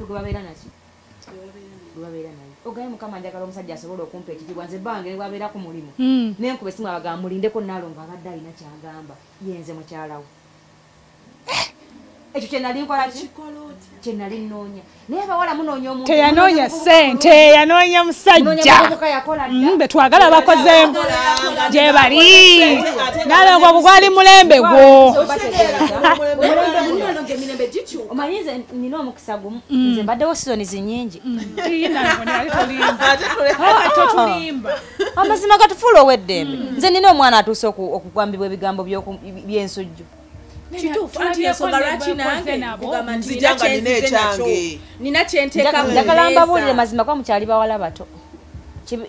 gwe babeera naki babeera naye ogaye mukama njagala omusajja asobola okumpa ekitibwa nze bange ne bwabeera ku mulimu nenkuba esimu abagamba mulindeko Nalongo abadde alina kyagamba yenze mukyalawo ekyo kyenali nkola ki kyenali nnoonya naye abawala munoonya omuntu teyanoonya ssente yanoonya musajja betwagala bakoze gye bali Nalongo bugwali mulembe gwo omanyi nze nina omukisa gumu nze mbaddewo sizoni zinnyingi amazima gatufuula ow'eddembe nze nina omwana atuuse okugambibwa ebigambo by'ensujju kituufu anti ensonga lwaki nange kugamba nti nina kyenteeka njagala mbabuulire mazima kwa mukyali bawala bato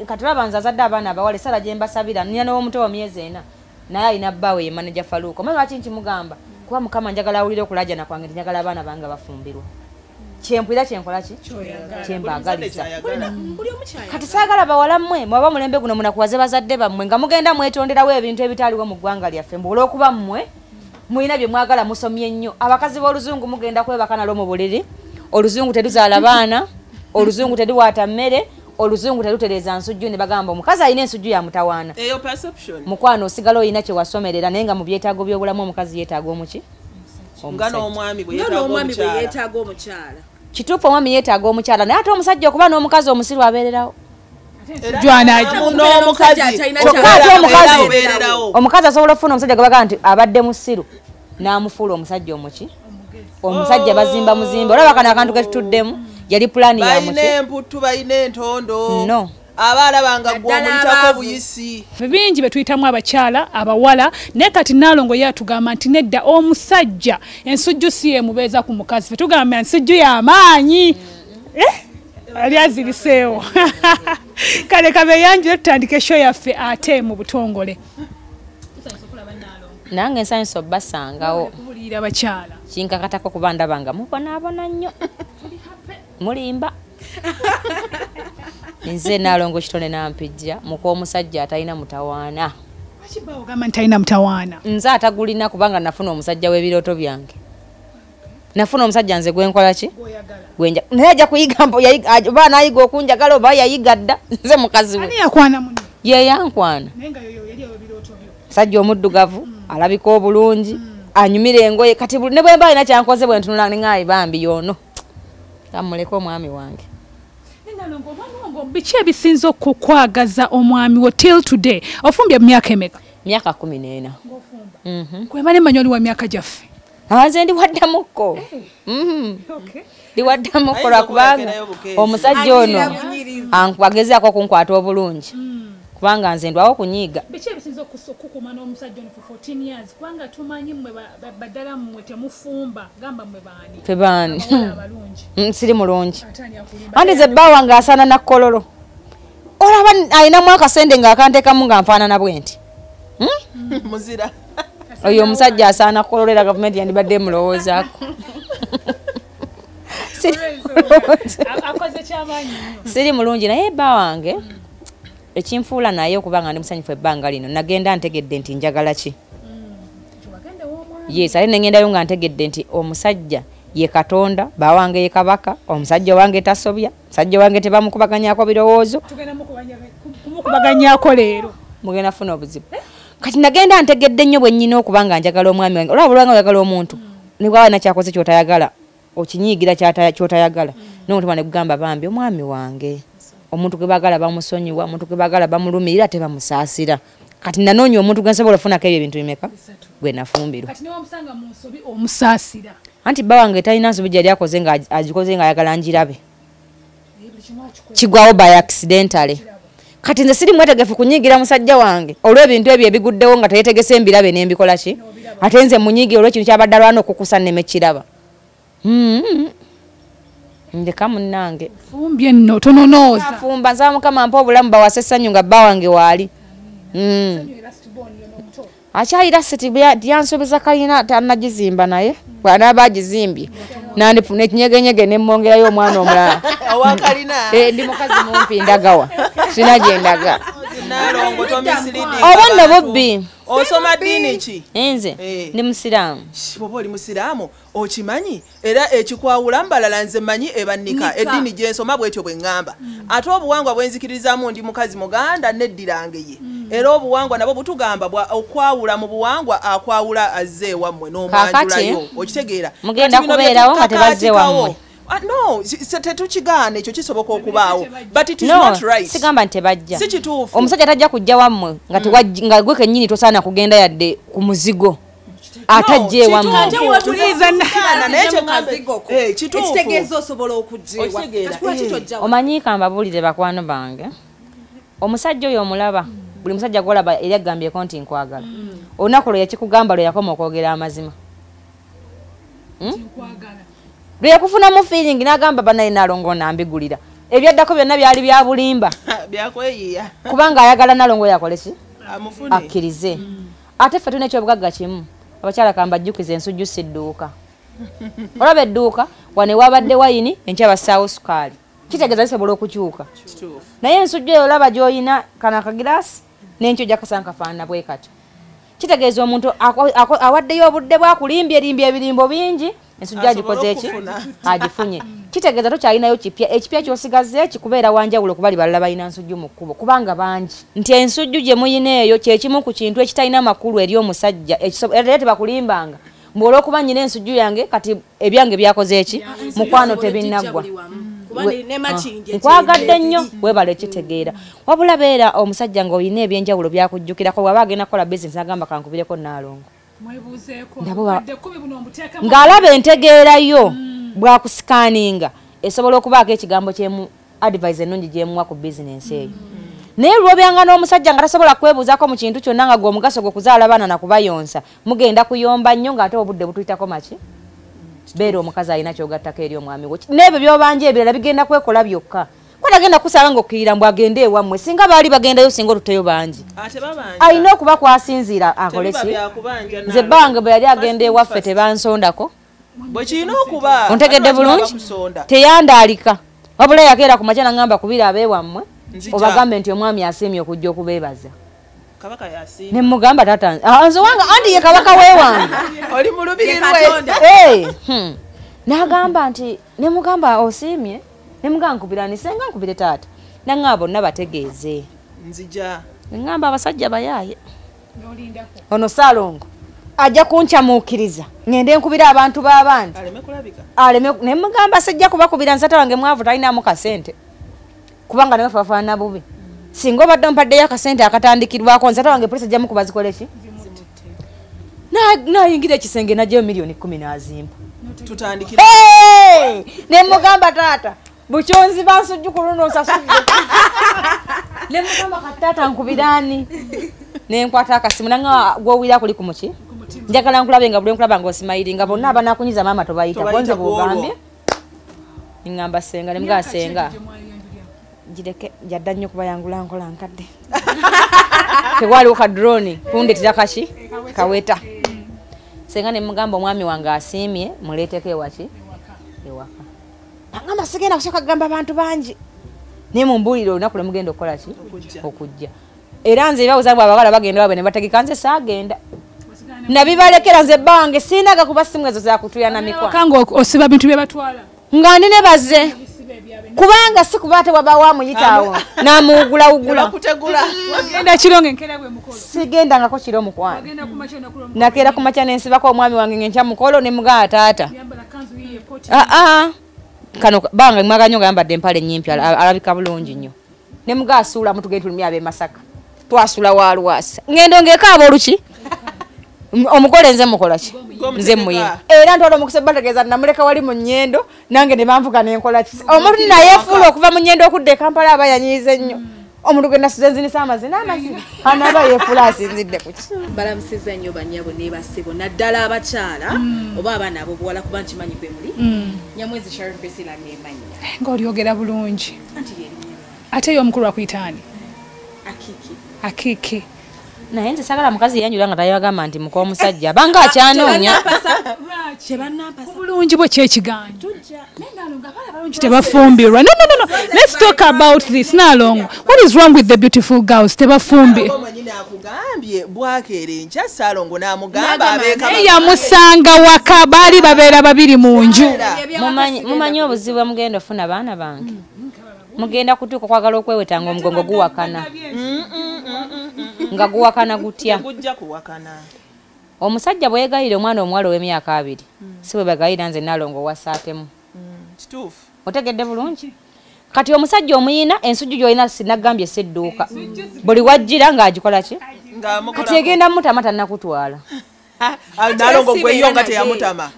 katulaba nze azadde abaana abawala esala gye mbasabira nina n'omuto wa myezi ena naye alina bbaawe ye maneja Faluuko omanyi lwaki nkimugamba kuba mukama njagala awulire okulajana kwange nti njagala abaana bange bafumbirwa kyempulira kyenkola ki kyembaagaliza kati saagala bawala mmwe mwaba mulembe guno munakuwaze bazadde bammwe nga mugenda mwetonderawo ebintu ebitaliwo mu ggwanga lyaffe mbu olw'okuba mmwe mulina bye mwagala musomye nnyo abakazi b'oluzungu mugenda kwebaka nalwo mu buliri oluzungu teruzaala baana oluzungu teruwaata mmere oluzungu terutereeza nsujju ne bagamba omukazi alina ensujju ya mutawaana mukwano osigala olina kye wasomerera naye nga mu byetaago by'obulamu omukazi yeetaaga omuki n'omwami bwe yeetaaga omukyala kituufu omwami yeetaaga omukyala naye ate omusajja okuba n'omukazi omusiru abeererawo omukazi asobola okufuna omusajja gwe bagamba nti abadde musiru n'amufuula omusajja omuki omusajja bazimba muzimba olaba kano akantu ketutuddemu yali pulaani ya muki balina emputtu balina entondo no abaala banga gw'omuyitako buyisi bingi betuyitamu abakyala abawala naye kati Nalongo ye atugamba nti nedda omusajja ensujju si yemubeeza ku mukazi fe tugamba ensujju y'amaanyi ali aziriseewo kale kabeeyanjire tutandike show yaffe ate mu butongole nange nsanyusa obbasangawo kubulira abakyala kinkakatako kuba ndabanga mubonaabona nnyo mulimba nze Nalongo kitone nampijja muko omusajja atalina mutawaana ogamba nti talina mutawaana nze atagulina kubanga nafuna omusajja w'ebirooto byange nafuna omusajja nze gwenkola ki gwenja naye ajja kuyiga oba naayiga okunjagala oba yayiga dda nze mukazi we ye yankwana musajja omuddugavu alabika obulungi anyumira engoye kati ne bwe mba alina kyankoze bwe ntunula neŋŋaayi bambi yoono kamuleka omwami wange biki ebisinza okukwagaza omwami wo till today ofumbye myaka emeka myaka 14 kweba nemanyi oli wa myaka gyaffe nze ndiwaddamukko ndiwaddamukko lwakubanga omusajja ono agezaako kunkwata obulungi kubanga nze ndwawo kunyiiga biki ebisinza okukukuma n'omusajja ono for 14 years kubanga tumanyi mmwe baddala mmwe temufumba gamba mmwe baani febaani siri mulungi andi ze bba wange asaana na kololo olaba alinamu akasende ng'akanteekamu nga nfaanana bwe nti muzira oyo omusajja asaana kololo era gavumenti yandibadde emulowoozaako siri mulungi naye bba wange ekinfuula naye okubanga ndi musanyufu ebbanga lino nagenda ntegedde nti njagala ki yes ate nengendayo nga ntegedde nti omusajja ye Katonda bawange ye Kabaka omusajja wange tasobya musajja wange tebamukubaganyako birowoozo kumukubaganyako leero mugenda funa obuzibu kati nagenda ntegedde nnyo bwe nnyina okubanga njagala omwami wange olaba bulwanga oyagala omuntu ne bwaba nakyakoze kyotayagala okinyiigira kyotayagala n'omutima ne gugamba bambi omwami wange omuntu gwe bagala bamusonyiwa omuntu gwe bagala bamulumirira tebamusaasira kati nanoonya omuntu gwe nsobola ofunako ebyo ebintu bimeka gwe nafumbirwa kati newamusanga mu nsobi omusaasira anti bba wange talina nsobi gyali akoze nga agikoze nga ayagala njirabe kigwawo by accidentally kati nze siri mwetegefu kunyiigira musajja wange olw'ebintu ebyo ebiguddewo nga teyetegese embirabe n'embikola ki ate nze munyiigira olw'ekintu kyabadde alwana okukusa nemekiraba ndeka munnange fumbye nno tononooza fumba nsaba mukama mpa obulamu bawase essanyu nga bba wange waali akyayira siti yansobeza kalina tanagizimba naye bw'anaaba agizimbye nandifuna ekinyegenyege nemmongerayo omwana omulala ndi mukazi mumpi ndagawa sina gye ndaga oba nno bubbi osoma ddiini ki nze ndi musiraamu oba oli musiraamu okimanyi era ekikwawula mbalala nze manyi ebannika eddiini gyensoma bwetyo bwe ŋŋamba ate obuwangwa bwenzikirizamu ndi mukazi muganda neddirange ye era obuwangwa nabwo butugamba okwawula mu buwangwa akwawula azze wammwe n'omwanjulayo okitegeera mugenda kubeerawo nga tebazze wammwe no tetukigaana ekyo kisoboka okubaawo but it is not right sigamba nti tebajja si kituufu omusajja tajja kujja wammwe nga gwe kennyini tosaana kugenda yadde ku muzigo atajje wammwe ekitegeeza osobola okujjeewa omanyi kambabuulire bakwano bange omusajja oyo omulaba buli musajja gwolaba eri agambyeko nti nkwagala olunaku lwe yakikugamba lwe yakoma okwogera amazima lwe yakufunamu feeling n'agamba banaye Nalongo nambigulira ebyaddako byonna byali bya bulimba byakweyiya kubanga ayagala Nalongo yakole ki akkirize ate ffe tulina ekyobugagga kimu abakyala kambajjukiza ensujju si dduuka olaba edduuka wane wabadde wayini enkya bassaawo sukaali kitegeeza lisobola okukyuka naye ensujju eyo olaba gy'oyina kana akagiraasi n'enkyo jakasanga kafaanana bwe katyo kitegeeza omuntu awaddeyo obudde bwakulimbye ebirimbo bingi ensujju agikoze eki agifunye kitegeeza tokyalinayo kipya ekipya kyosigaze kikubeera wanjawulo kuba balala balina ensujju mu kkubo kubanga bangi nti ensujju gye muyina eyo kyekimu ku kintu ekitalina makulu eri omusajja era tebakulimbanga mbwolwokuba nyina ensujju yange kati ebyange byakoze eki mukwano tebinaggwa nkwagadde nnyo webala ekitegeera wabula beera omusajja ng'olina ebyenjawulo byakujjukirako bwaba agenda kukola bizinesi agamba kankubireko Nalongo ng'alaba entegeerayo bwakusikaaninga esobola okubaako ekigambo kyemu advice ennungi gyemuwa ku bizinesi eyo naye lwobyanga n'omusajja nga tasobola kwebuuzaako mu kintu kyonna nga gwe omugaso gwe kuzaala baana nakubayonsa mugenda kuyomba nnyo ng'ate obudde butuyitako maki beera omukazi alina kyogattako eri omwami we n'ebyo byobanja ebirala bigenda kwekola byokka kwatagenda kusala ng'okkirira mbw agende ewammwe singa baali bagendayo singa oluteyo bangi alina okuba kwasinziira akole ki nze bange bwe yali agenda ewaffe tebansondako bwekirina okuba ontegedde bulungi teyandaalika wabula yakeera ku makya naŋŋamba kubira abeewammwe obagambe nti omwami asiimye okujja okubeebaza ne mugamba tata nze wange andi ye kabaka weewange oli mu lubiri lwe n'agamba nti ne mugamba osiimye ne mugamba nkubira nisenga nkubire taata naŋŋamba bonna bategeeze nzija neŋŋamba abasajja bayaaye ono Nalongo ajja kunkyamuukiriza ngende nkubira abantu b'abandi aleme ne mugamba sijja kubakubira nzata wange mwavu talinamu kasente kubanga nawe fafaana bubi singa obadde ompaddeyo akasente akatandikirwako nzata wange polisi ajja mukuba zikole ki nayingira ekisenge najjayo miliyoni 10 n'azimba tutandikira ne mugamba taata bukyonzi bansujju ku luno nsasudde ne mugamba kataata nkubiraani ne nkwata akasimu nanga gwowira kuli ku muki njagala nkulabe nga buli nkulaba ng'osimayiri nga bonna abanakunyiza maama tobayita bonze bwogambye ngamba senga ne mga senga gireke jadda nnyo kubayangula nkola nkadde tewaliwo ka drone kundetera kaki kaweta senga ne mugamba omwami wange asiimye muleeteko ewaki ewaka ngamba sigenda kusooka kugamba abantu bangi naye mumbuulire olunaku lwe mugenda okukola ki okujja era nze ebyawuzangu abawala bagenda wabwe ne bategeka nze saagenda nabibalekera nze bange siinaga kuba simu ezo zakutuyana mikwano osiba bintu bye batwala nga ndi ne bazze kubanga si kuba ate waba wamuyitaawo namuwugulawugula genda kironge nkera bwe mukolo sigendangako kiro mukwano nakeera ku makya nensibako omwami wange ngenkya mukolo ne mugaa taata kano banga mwaganyo ngayambadde empale nnyimpi alabika bulungi nnyo ne mugaa suula mutugende tulimi ab'e Masaka twasula walwasa ngendo ngekaaba oluki omukole nze mukola ki nze muyimba era ntwala omukisa bategeeza namuleka wali mu nnyendo nange ne banvuga nenkola ki omuntu naye fuula okuva mu nnyendo okudde Kampala aba yanyiize nnyo omuntu gwe nasize nzinisa amazina anaba yefuula asinzidde ku ki balamusiza nnyo bannyabo ne basibo naddala abakyala oba abaana abobuwala kuba nkimanyi gwe muli Nyamwezi Sharon Priscilla nemanya ng'olyogera bulungi ate y'omukulu akuyitaani akiki naye nze sagala mukazi yanjula nga tayagamba nti muka omusajja banga akyanoonya bulungi bwe kyekiganja tebafumbirwa no let's talk about this Nalongo what is wrong with the beautiful girls tebafumbirwa bwakubye bwakeere nkya Salongo n'amugamba abeeka yamusanga waka baali babeera babiri mu nju. Mumanyi obuzibu mugenda ofuna baana bange mugenda kutuuka kwagala okwewetanga omugongo guwakana nga guwakana gutya gujja kuwakana. Omusajja bwe yegayira omwana omuwala ow'emyaka 2 si bwe bagayira nze Nalongo wasaatemu kituufu otegedde bulungi. Kati omusajja omuyina ensujju gy'olina sinagambye sedduuka buli wajjira ng'agikola ki kati egenda mutama tannakutwala. Nalongo gweyo nga teyamutama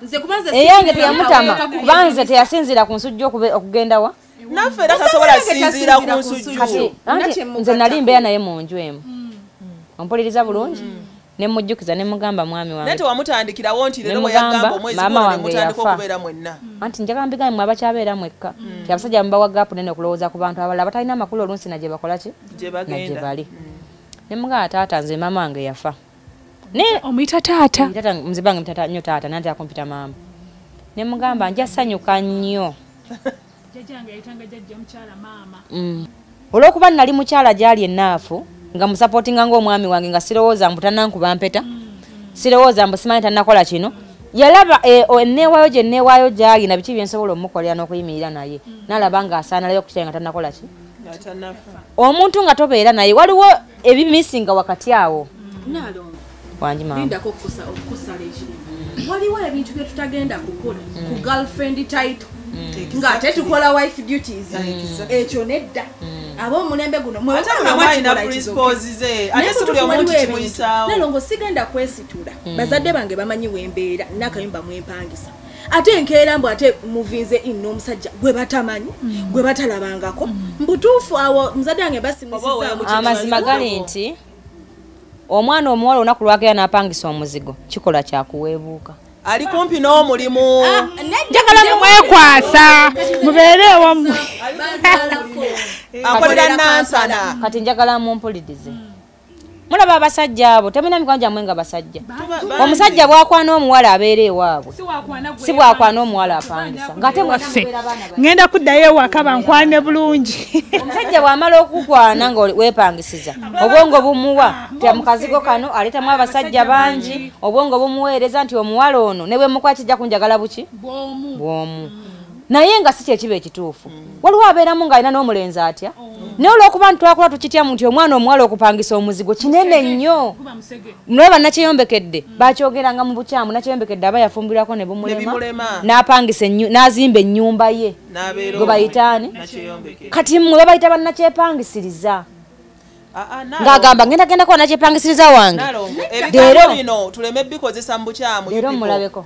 eyange teyamutama banze teyasinziira ku nsujju okugenda wa naffe era tasobola sinziira ku nsujju. Nze nali mbeera naye mu nju emu ompuliriza bulungi ne mujjukiza ne mugamba mwami wange nete wamutandikirawo nti lero bwe yagamba omwezi gwo ne mutandika okubeera mwenna anti njagala mbigambe mwe abakyabeera mwekka ti abasajja mubawa gaapu nene okulowooza ku bantu abalala batalina amakulu oluusi na gye bakola ki gye bali ne mugamba taata nze maama wange yafa Omuyita taata mzee bange mtata nnyo taata nanti akumpita maama ne mugamba nja sanyuka nnyo jjajjange yayitanga jjajja mukyala maama olw'okuba nali mukyala gyali ennaafu nga musapootinga ng'omwami wange nga sirowooza mbu tannankuba mpeta sirowooza mbu simanyi tannakola kino yalaba enneewaayo gye nneewaayo gyali na biki byensobola omukolera n'okuyimirira naye n'alaba ng'asaanalayo okukitya nga tannakola ki omuntu nga tobeera naye waliwo ebimisinga wakati awo wangi maama lindako okusala ekirimu waliwo ebintu bye tutagenda kukola ku girlfriend title ng'ate tukola wife duties ekyo nedda ab'omulembe guno Nalongo sigenda kwesitula bazadde bange bamanyi wembeera nakayumba mwempangisa ate enkeera mbu ate muvinze inno omusajja gwe batamanyi gwe batalabangako mbutuufu awo muzadde wange basimusizaamu amazima gali nti omwana omuwala olunaku lwagera n'apangisa omuzigo kikola kyakuweebuuka ali kumpi n'omulimu njagala mumwekwasa mubeere wammwe akolera nansana kati njagala mumpulirize mulaba abasajja abo temulina mikono gyammwe nga basajja omusajja bwakwana omuwala abeera ewaabwe si bwakwana omuwala apangisa ngate waffe ngenda kuddayo ewaka bankwane bulungi omusajja bw'amala okukwana nga weepangisiza obwongo bumuwa ti mukazigo kano aleetamu abasajja bangi obwongo bumuweereza nti omuwala ono ne bwe mukola kijja kunjagala buki bwomu naye nga si kyekiba ekituufu waliwo abeeramu ng'alina n'omulenzi atya naye olw'okuba ntitwakola tukityamu nti omwana omuwala okupangisa omuzigo kinene nnyo mulaba nakyeyombekedde bakyogeranga mu bukyamu nakyeyombekedde aba yafumbirwako ne bumulema n'apangisa n'azimba ennyumba ye gwe bayitaani kati mmwe babayita bannakyepangisiriza ng'agamba ngenda kuba nakyepangisiriza wange leero bino tuleme bikozesa mu bukyamu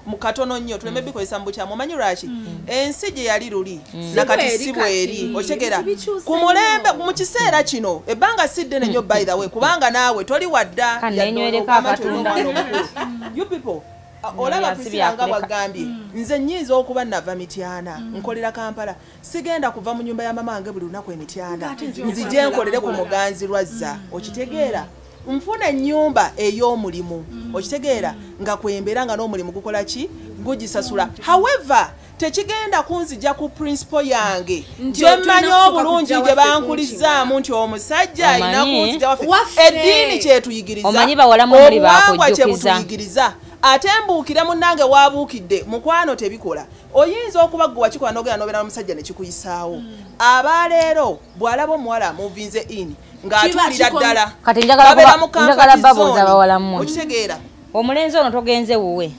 mu katono nnyo tuleme bikozesa mu bukyamu omanyi lwaki ensi gye yali luli nakati si bweri okitegeera ku mulembe mu kiseera kino ebbanga si ddene nnyo by the way kubanga naawe toli wadda you people olaba Priscilla bwagambye nze nnyinza okuba nava Mityana nkolera Kampala sigenda kuva mu nyumba ya mama wange buli lunaku Emityana nzije nkolere ku muganzi Lwazza okitegeera nfuna ennyumba ey'omulimu okitegeera nga kwembeera nga n'omulimu gukola ki gugisasula however tekigenda kunzija ku principle yange gyemmanyi obulungi gye bankulizaamu nti omusajja alina kunzija waffe eddiini kyetuyigiriza obuwangwa kyebutuyigiriza ate mbuukire munnange waabuukidde mukwano tebikola oyinza okuba gwe wakikola n'ogenda n'obeera n'omusajja ne kikuyisaawo abaleero bw'alaba omuwala amuvinze in ng'atuulira ddala kati njagala babuuza abawala mmwe okitegeera omulenzi ono togenze wuwe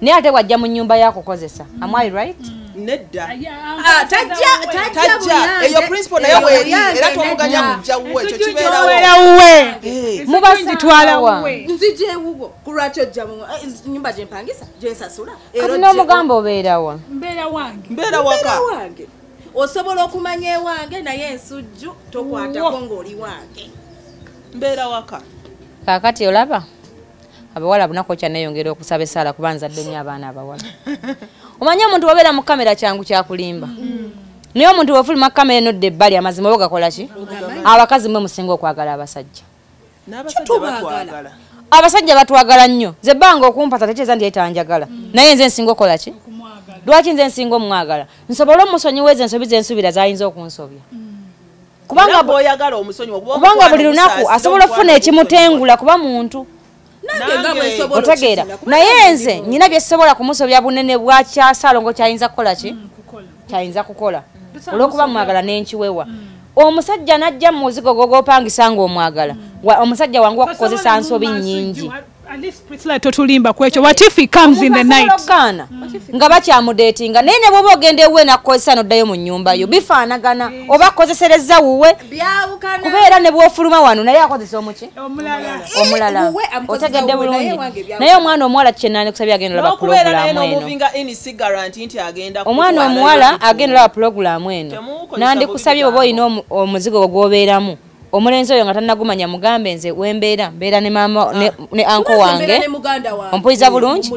naye ate wajja mu nnyumba yakukozesa am I right nedda tajja eyo principle nayo bweri era tomuganya kujja wuwe ekyo kibeerawo mubazitwala wuwe nzije ewuwo ku lwaki ojja mu nnyumba gye mpangisa gye nsasula kati n'omugamba obeerawa mbeera waka osobola okumanya ewange naye ensujju tokwatako ng'oli wange mbeera waka kaakati olaba abawala bunako kyaneyongera okusaba essaala kuba nzadde nnyo abaana abawala omanye omuntu wabeera mu kamera kyangu kyakulimba naye omuntu wefulima kamera enodda ebbali amazima oba gakola ki abakazi mwe musinga okwagala abasajja abasajja batwagala nnyo ze bbanga okumpasa tekyeza ndi etanjagala naye nze nsinga okola ki lwaki nze nsinga omwagala nsobole omusonyiwa ezo ensobi zensuubira zayinza okunsobya kubanga boyagala omusonyi kubanga buli lunaku asobola okufuna ekimutengula kuba muntu otegeera naye nze nyina byesobola kumusobya bunene bwa kyasalongo kyayinza kukola ki kyayinza kukola olwokuba mwagala n'enkiwewa omusajja najja mu muzigo gogopangisa ng'omwagala omusajja wangu wakukozesa nsobi nnyingi totulimba kwekyo what if he comes in the night nga bakyamudeetinga naye ne bwoba ogenda ewuwe nakukozesa noddayo mu nnyumba yo bifaanagana oba akozesereza wuwe kubeera ne bwofuluma wano naye akozesa omuki omulala otegedde bulungi naye omwana omuwala kyenandi kusabye agenda olaba pulogulaamu eno omwana omuwala agenda olaba pulogulaamu eno nandikusabye oba olina omuzigo gwobeeramu omulenzi oyo nga tannagumanya mugambe nze wembeera mbeera ne mama ne anko wange ompuliza bulungi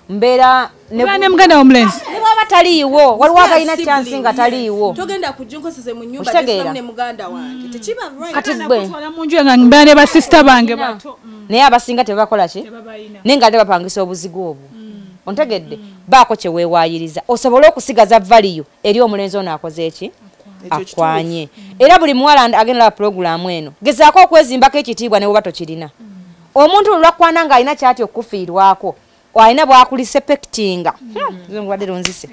mbeera ne muganda w'omulenzi ne bwaba taliiwo waliwo agalina kyansi nga taliiwo togenda kujjunkoseze mu nnyumba ne muganda wange tekiba kati gwe mu nju nga mbeera ne basista bange bato naye abasinga tebakola ki naye nga tebapangisa obuzigo obwo ontegedde baako kye weewaayiriza osobole okusigaza valiyo eri omulenzi ono akoze eki akwanye era buli muwala agenda la pulogulaamu eno gezaako okwezimbako ekitiibwa ne bwoba tokirina omuntu lulwakwana nga alina kyati okufiirwako alina bwakulise pekitinga wadde lunzise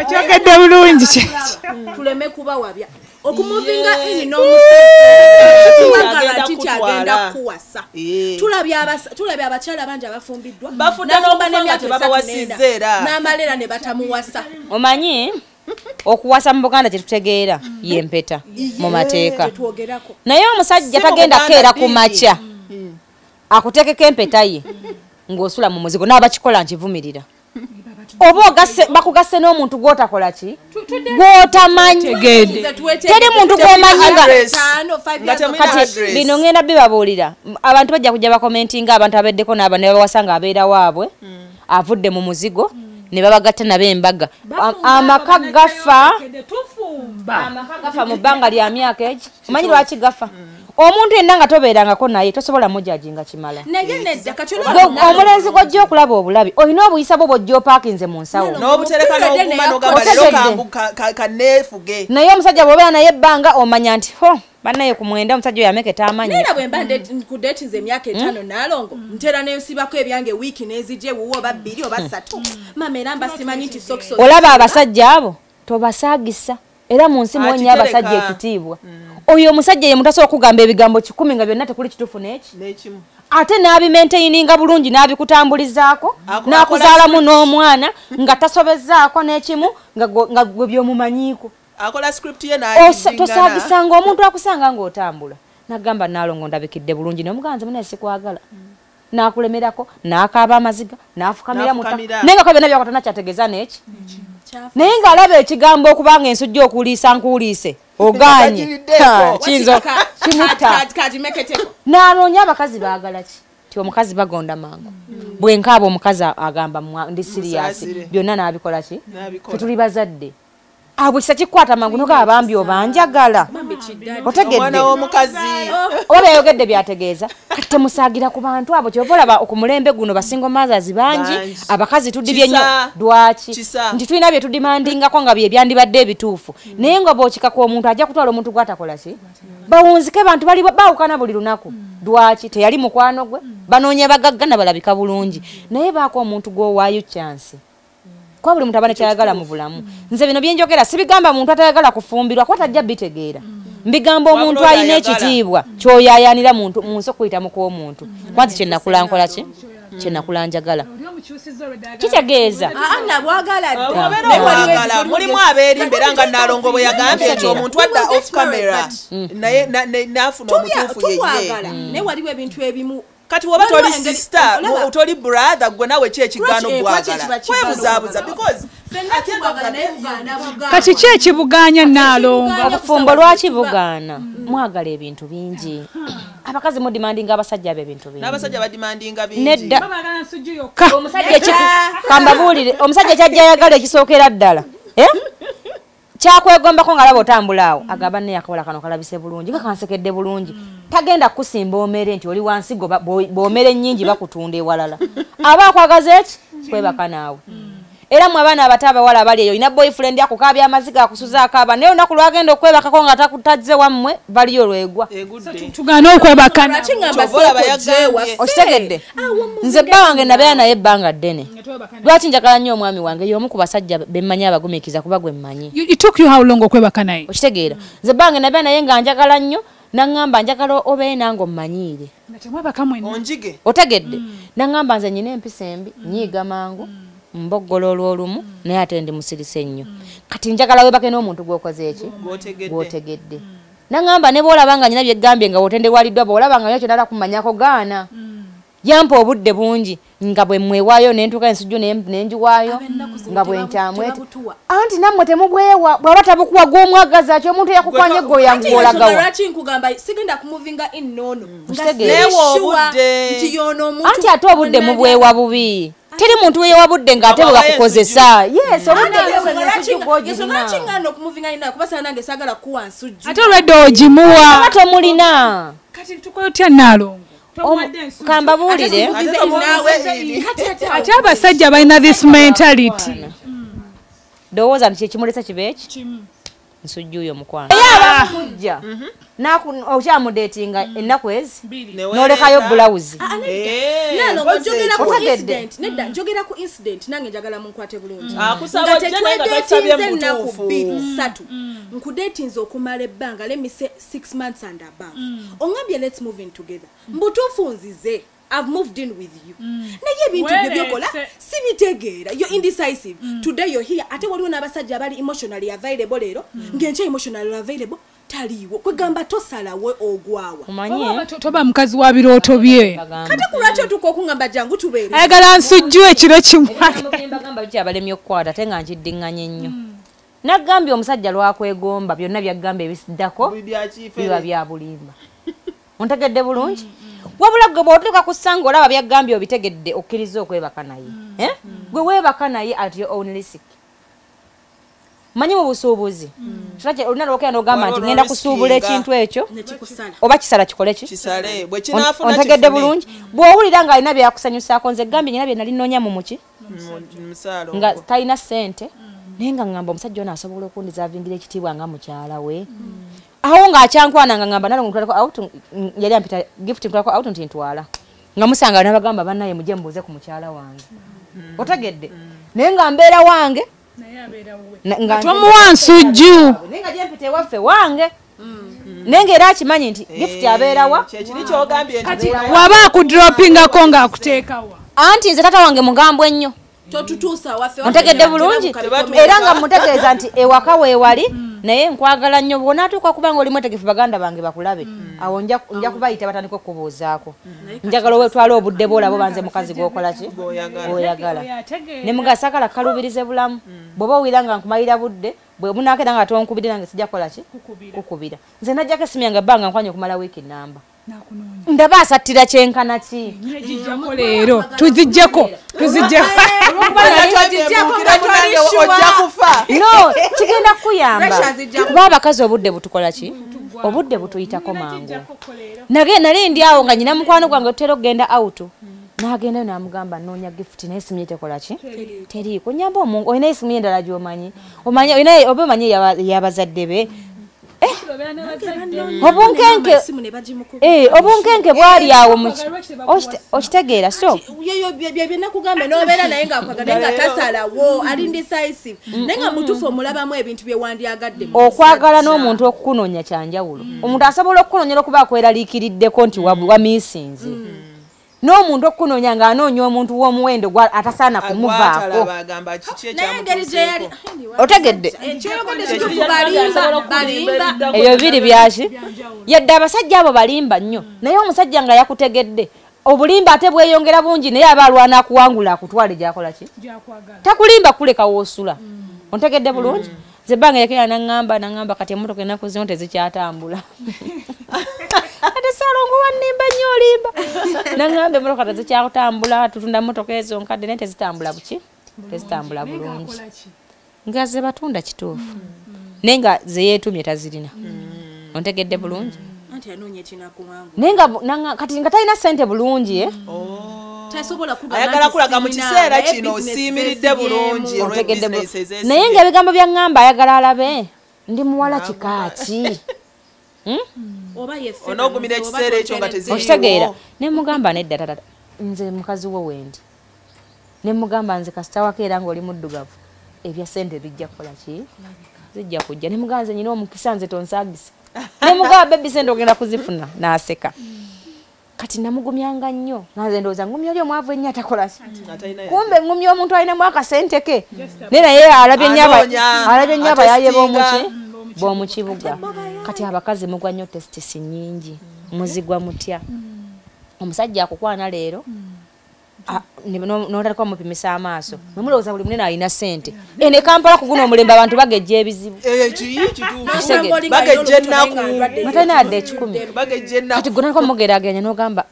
kyogedde bulungi tuleme kubawabya okumuvinga ini n'omusajja nti agenda kuwasa tulabye abakyala bangi abafumbiddwa n'amalera ne batamuwasa omanyi okuwasa mu Buganda kyetutegeera yempeta mu mateeka naye omusajja tagenda keera ku makya akutekeko empeta ye ng'osula mu muzigo n'abakikola nkivumirira oba bakugase n'omuntu gwotakola ki gwotamanyi teri muntu gwomanyi nga kati bino ngenda bibabuulira abantu bajja kujja bakomentinga abantu abeddeko n'aba ne babawasa nga abeera waabwe avudde mu muzigo ne babagatta nabo embaga amaka gafa mu bbanga lya myaka egi omanyi lwaki gafa omuntu yenna nga tobeerangako naye tosobola mujaji nga kimala omulenzi gwojja okulaba obulabi olina obuyisa bwo bwojja opaakinze mu nsawo naye omusajja bw'obeera naye ebbanga omanya nti bannaye ku mwenda omusajja oyo ameketa amanyi naye bwe mba kudetinze emyaka 5 Nalongo ntera nensibako ebyange wiiki nezije wuwo oba 2 oba 3 mama era mba simanyi nti sokiso olaba abasajja abo tobasaagisa era mu nsi mwenye abasajja ekitiibwa oyo omusajja ye mutasobola okugamba ebigambo 10 nga byonna tekuli kituufu n'ekimu ate n'abimenteininga bulungi n'abikutambulizaako n'akuzaalamu n'omwana nga tasobezaako n'ekimu nga gwe byomumanyiiko akola script ye n'ayiringana tosaagisanga omuntu akusanga ng'otambula nagamba Nalongo ndabikidde bulungi n'omuganza munaye sikwagala n'akulemerako n'akaaba amaziga n'afukamira muta naye nga ko byonna byakotana kyategeeza n'eki naye ng'alaba ekigambo okubanga ensujja okuliisa nkuliise oganye kiyinza kimutta n'anoonya abakazi baagala ki ti omukazi bagonda mangu bwenkaaba omukazi agamba ndi siriyasi byonna n'abikola ki tetuli bazadde abwe kisa kikwata mangu noga abambi obanjagala otegedde oba byayogedde byategeeza kati temusaagira ku bantu abo kyova olaba okumulembe guno basingo mothers bangi abakazi tudibye nnyo dwaki nti tulina bye tudimandingako nga bye byandibadde ebituufu naye nga bw'okikako omuntu ajja kutwala omuntu gwatakola ki bawunzike bantu baawukana buli lunaku dwaki teyali mukwano gwe banoonya bagagga nabalabika bulungi naye baako omuntu gw'owaayo kyansi kwa buli muntu abane kyayagala mu bulamu nze bino byenjogera sibigamba muntu atayagala kufumbirwa kwa tajja bitegeera mbigamba omuntu alina ekitiibwa kyoyayanira muntu munsi okuyitamu kw'omuntu kwanzi kyenakulankola ki kyenakulanjagala kitegeeza mulimu abeerimba era nga Nalongo bwe yagambye nti omuntu adda off camera naye n'afuna omutuufu yeye naye waliwo ebintu ebimu kati woba toli sister toli brother gwe nawe ki ekigaano bwagala kwebuzaabuza because kati ki ekibuganya Nalongo obufumbo lwaki bugaana mwagala ebintu bingi abakazi mudimandinga abasajja abe ebintu bingi n'abasajja badimandinga bingi nedda kambabuulire omusajja kyajja ayagala ekisookera ddala kyakwegombako nga laba otambula awo agamba naye akawola kano kalabise bulungi nga kansekedde bulungi tagenda kusimba omere nti oli wansigo b'omere nnyingi bakutunda ewalala aba akwagaza eki kwebaka naawe era mu abaana abato abawala bali eyo ina boyfriend akukabya amaziga akusuza akaba naye olunaku lwagenda okwebakako nga takutazze wammwe baliyo lwegwa tugana okwebakana okitegedde nze bba wange nabeera naye ebbanga ddene lwaki njagala nnyo omwami wange y'omu ku basajja bemmanyi abagumiikiza kuba gwe mmanyi okwebaka naye okitegeera nze bba wange nabeera naye nga njagala nnyo naŋŋamba njagala obeere nange ommanyiire otegedde naŋŋamba nze nyina empisa embi nyiiga mangu mboggolo olw'olumu naye ate ndi musirise nnyo kati njagala webake n'omuntu gwokoze eki gwotegedde naŋŋamba ne bwolaba nga nyina byeggambye nga wotenderwaliddwa bwolaba nga nyo kyonala kumanyako gaana yampa obudde bungi nga bwe mwewaayo nentuuka ensujju nenjiwaayo nga bwe nkyamwete anti nammwe temugwewa bw'aba tabukuwa gw'omwagaza ki omuntu eyakukwanye gweoyangwolagawa anti ate obudde mubwewa bubi teri muntu weyewa budde ng'ate bwe bakukozesa ate olwedde ogimuwa tomulina tukoyotya Nalongo kamba buulire ate abasajja balina this mentality ndowooza nti kyekimulesa kiba eki nsujjuuyo mukwano mujja okyamudeetinga ennaku ezi n'olekayo bulawuzi njogera ku incident nange njagala munkwate bulungi nga tetwedeetinze ennaku 2-3 nkudeetinze okumala ebbanga let me say 6 months and above ongambye let's move in together mbutuufu nzize I've moved in with you. Naye bintu byokola sibitegeera. You're indecisive. Today you're here. Ate waliwo n'abasajja abali emotionally available lero. Ngenche emotionally available taliwo. Kwegamba tosalawe ogwawa. Umanye toba mukazi wa birooto bye. Kati kulwaki otuko okungamba jangu tubeere. Ayagala nsujju ekiro kimwe. Bagamba biki abalemye okukwata te nga nkiddinganye nnyo. Nagambye omusajja lwakwegomba byonna byaggamba ebisiddako biba bya bulimba. Ontegedde bulungi? Wabula gwe bw'otuuka ku ssanga olaba byaggambye obitegedde okkiriza okwebaka naye gwe weebaka naye at your own risk. Manyi mu busuubuzi olina lwokera n'ogamba nti ngenda kusuubula ekintu ekyo oba kisala kikole ki ontegedde bulungi bw'owulira ng'alina byakusanyusaako nze gambye nyina bye nali nnoonya mu muki nga talina ssente naye nga ŋŋamba omusajja ono asobola okundizaavingira ekitiibwa nga mukyala we aho ng'akyankwana nga ŋŋamba Nalongo ntwalako out yali ampita gift ntwalako out nti ntwala nga musanga n'abagamba bannaye mujje mbuuze ku mukyala wange otegedde naye nga mbeera wange tomuwa nsujju naye nga gyempita ewaffe wange naye ng'era akimanyi nti gift abeerawa waba akudropingako ng'akuteekawa anti nze tata wange mugambwe ennyo ontegedde bulungi era nga mutegeeza nti ewaka weewali naye nkwagala nnyo bw'onaatuuka kuba nga oli mwetegefu baganda bange bakulabe awo nja kubayita batandika okubuuzaako njagala wetwala obudde bwolabo banze mukazi gwokola ki gwoyagala ne mugasakala kalubirize bulamu bw'oba owira nga nkumalira budde bwe munaakera nga tonkubire nange sijja kukola ki kukubira nze najjako esimu yange ebbanga nkwanye okumala wiiki namba ndaba asattira kyenkana ki leero tuzijjeko no kigenda kukuyamba kuba abakazi obudde butukola ki obudde butuyitako mangu nali ndi awo nga nyina mukwano gwange otera okugenda auto n'agendayo n'amugamba noonya gift naye esimu ye tekola ki teriiko nyamba omungu olina esimu ye endala gy'omanyi oba omanyi y'abazadde be obunkenke bwali awo okitegeera so byenakugambe nobeera naye ngaakwagala nga tasalawo ali indecisive naye nga mutuufu omulabamu ebintu byewandyagadde okwagala n'omuntu okukunoonya kyanjawulo omuntu asobola okukunoonyera okuba akweraliikiriddeko nti wamiisinze n'omuntu okukunoonya ng'anoonya omuntu w'omuwendo atasaana kumuvaako otegedde ebyo biri byaki yadde abasajja abo balimba nnyo naye omusajja nga yakutegedde obulimba ate bweyongera bungi naye aba alwana akuwangula akutwale gyakola ki takulimba kuleka woosula ontegedde bulungi zebbanga yakera naŋŋamba kati emmotoka ennaku zino tezikyatambula ate Salongo wannimba nnyo olimba naŋŋamba emmotoka tezikyatambula tutunda mmotoka ezo nkadde naye tezitambula buki tezitambula bulungi nga ze batunda kituufu naye nga ze yeetumye tazirina ontegedde bulungi naye nga kati nga talina ssente bulungi ayagala kulaga mu kiseera kino osiimiridde bulungi naye ng'ebigambo bya ŋŋamba ayagala alabe ndi muwala kikaaki onoogumira ekiseera ekyo nga okitegeera ne mugamba nedda tata nze mukazi wo wendi ne mugamba nze kasitawako era ng'oli muddugavu ebya sente bijja kukola ki zijja kujja ne mugamba nze nyina omukisa nze tonsaagisa ne mugamba bebi sente ogenda kuzifuna n'aseka kati namugumyanga nnyo nanze ndowooza ngumya oli omwavu ennyo atakola ki kumbe ngumya omuntu alinamu akasente ke ne naye alabye nnyo abayaye b'omu kibuga kati abakazi mugwa nnyo tesitisi nnyingi muzigwa mutya omusajja akukwana leero n'otalika omupimisa amaaso nemulowooza buli munene alina sente ene Kampala kuguna omulembe abantu bagejja ebizibu bagejja ennaku batalina yadde ekikumi kati gonako mugeraganya n'ogamba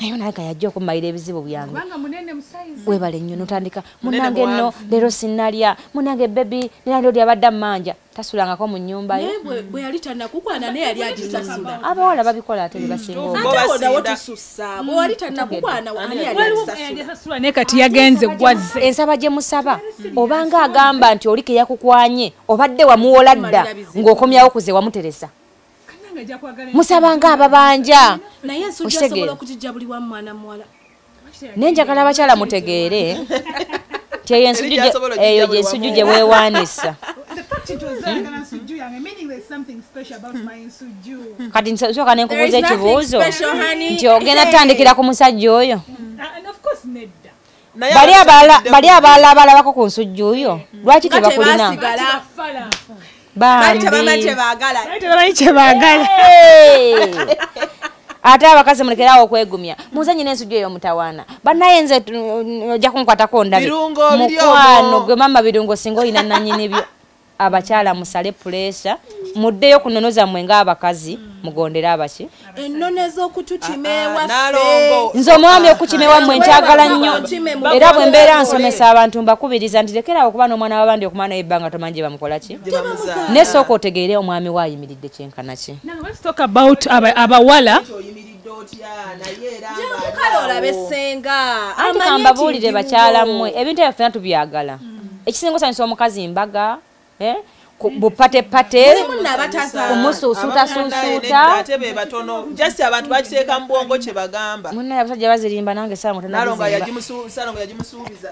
naye naye gayajja okumayira ebizibu byange webale nnyo notandika munange nno leero sinnalya munange bebi nenali oli abadde amanja tasulangako mu nnyumba ye bwe yali tannakukwana naye yali agisasula abawala babikola ate bebasinga bwe wali tannakukwana ani yali agisasula naye kati yagenze gwazze ensaba gye musaba obanga agamba nti oli ke yakukwanye obadde wamuwola dda ng'okomyawo kuze wamuteresa musabanga ababanja naye ensujja asobola okugijja buli wa mwana muwala nenjagala abakyala mutegeere nti eyo gyensujju gye weewaanisa kati nsooka nenkubuuza ekibuuzo nti ogenda tutandikira ku musajja oyo bali abalala abalabako ku nsujju oyo lwaki tebakulina tebamanyi kyebaagala ate abakazi mulekerawo okwegumya muzanyi n'ensujju ey'omutawaana bannaye nze ojja kunkwatako ndabe mukwano gwe mama birungo singa olina nanyini byo abakyala musale puleesa muddeyo kunonoza mmwe ng'abakazi mugondere abaki ennone ez'okutukima nze omwami okukima ewammwe nkyagala nnyo era bwe mbeera nsomesa abantu mbakubiriza nti lekerawo okuba n'omwana w'abandi okumala naye ebbanga tomanyi gye bamukola ki ne sooka otegeere omwami we ayimiridde kyenkana ki abawala anti kambabuulire bakyala mmwe ebintu ebyo ffena tubyagala ekisinga osanyusa omukazi mbaga bupatepate kumusuusuutasuusuuta ate be batono just abantu bakiteeka mu bwongo kye bagamba munnaye abasajja bazirimba nange Nalongo yagimusuubiza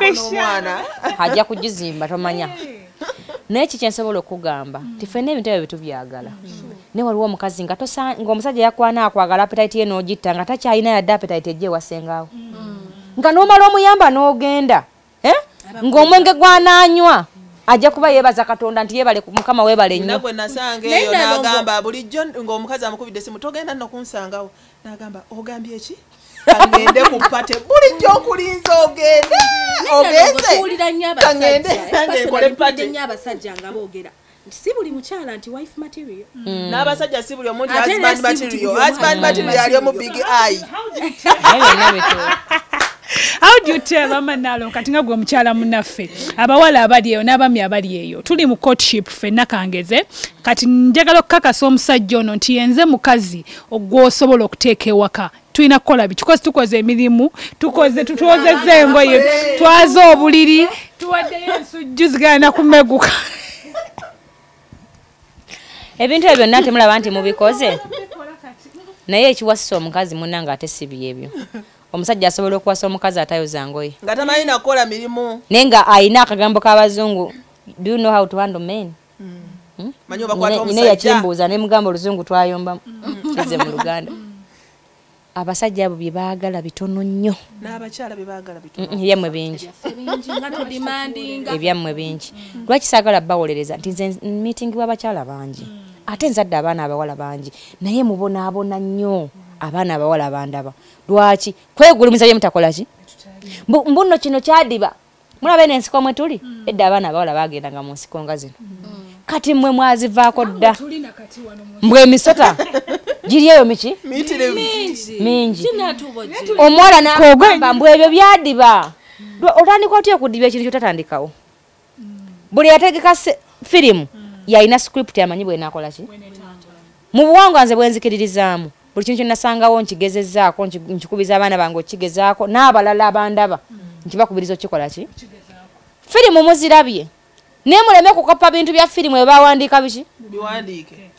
n'omwana ajja kugizimba tomanya naye kiki nsobola okugamba ti ffenna ebintu ebyo bitubyagala ne waliwo omukazi ng'omusajja yakwana akwagala apetaiti ye n'ogitta nga takyalina yadde apetaiti ejja ewasengaawo nga n'omala omuyamba n'ogenda ng'omwenge gw'anaanywa ajja kuba yeebaza Katonda nti yeebale Mukama weebale nnyo nagwe nasanga eyo n'agamba bulijjo ng'omukazi amukubidde esimu togenda nno kunsangawo n'agamba ogambye ki kangende ku pate bulijjo okulinza ogenze abasajja nga boogera nti si buli mukyala nti wife material n'abasajja si buli omu nti husband material ali omu big eye How do you tell Mama Nalongo kati nga gwe omukyala munnaffe abawala abali eyo n'abami abali eyo tuli mu courtship ffenna kangeze kati njagala okukakasa omusajja ono nti yenze mukazi ogwosobola okuteeka ewaka tulina kukola biki kozi tukoze emirimu tutwozezza engoye twaze obuliri tuwaddeyo ensujju zigana kumeguka ebintu ebyo byonna temulaba nti mubikoze naye ekiwasisa omukazi munnange ate si byebyo omusajja asobola okuwasa omukazi atayoza ngoye nga tamanyi nakola mirimu naye nga ayina akagambo k'abazungu do you know how to handle men manyi obakwata omusajja nine yakimbuuza ne mugamba oluzungu twayomba kize mu Luganda abasajja abo bye baagala bitono nnyo n'abakyala bye baagala bitono ebyammwe bingi ebyammwe bingi lwaki saagala bawolereza nti nze meeting w'abakyala bangi ate nzadde abaana abawala bangi naye mubonaabona nnyo abaana abawala bandaba lwaki kwegulumiza bye mutakola ki mbuno kino kyadiba mulabe n'ensiko mwe tuli edda abaana abawala bagendanga mu nsiko nga zino kati mmwe mwazivaako dda mbwe emisota giri eyo miki mingi omuwala n'agamba mbwe ebyo byadiba otandika otya okudibya ekintu kyotatandikawo buli yategeka firimu yalina script amanyi bwe naakola ki mu buwangwa nze bwenzikiririzaamu buli kintu nasangawo nkigezezaako nkikubiza abaana bange okigezaako n'abalala abandaba nkibakubiriza okikola ki firimu muzirabye naye muleme kukopa bintu bya firimu ebawandiika biki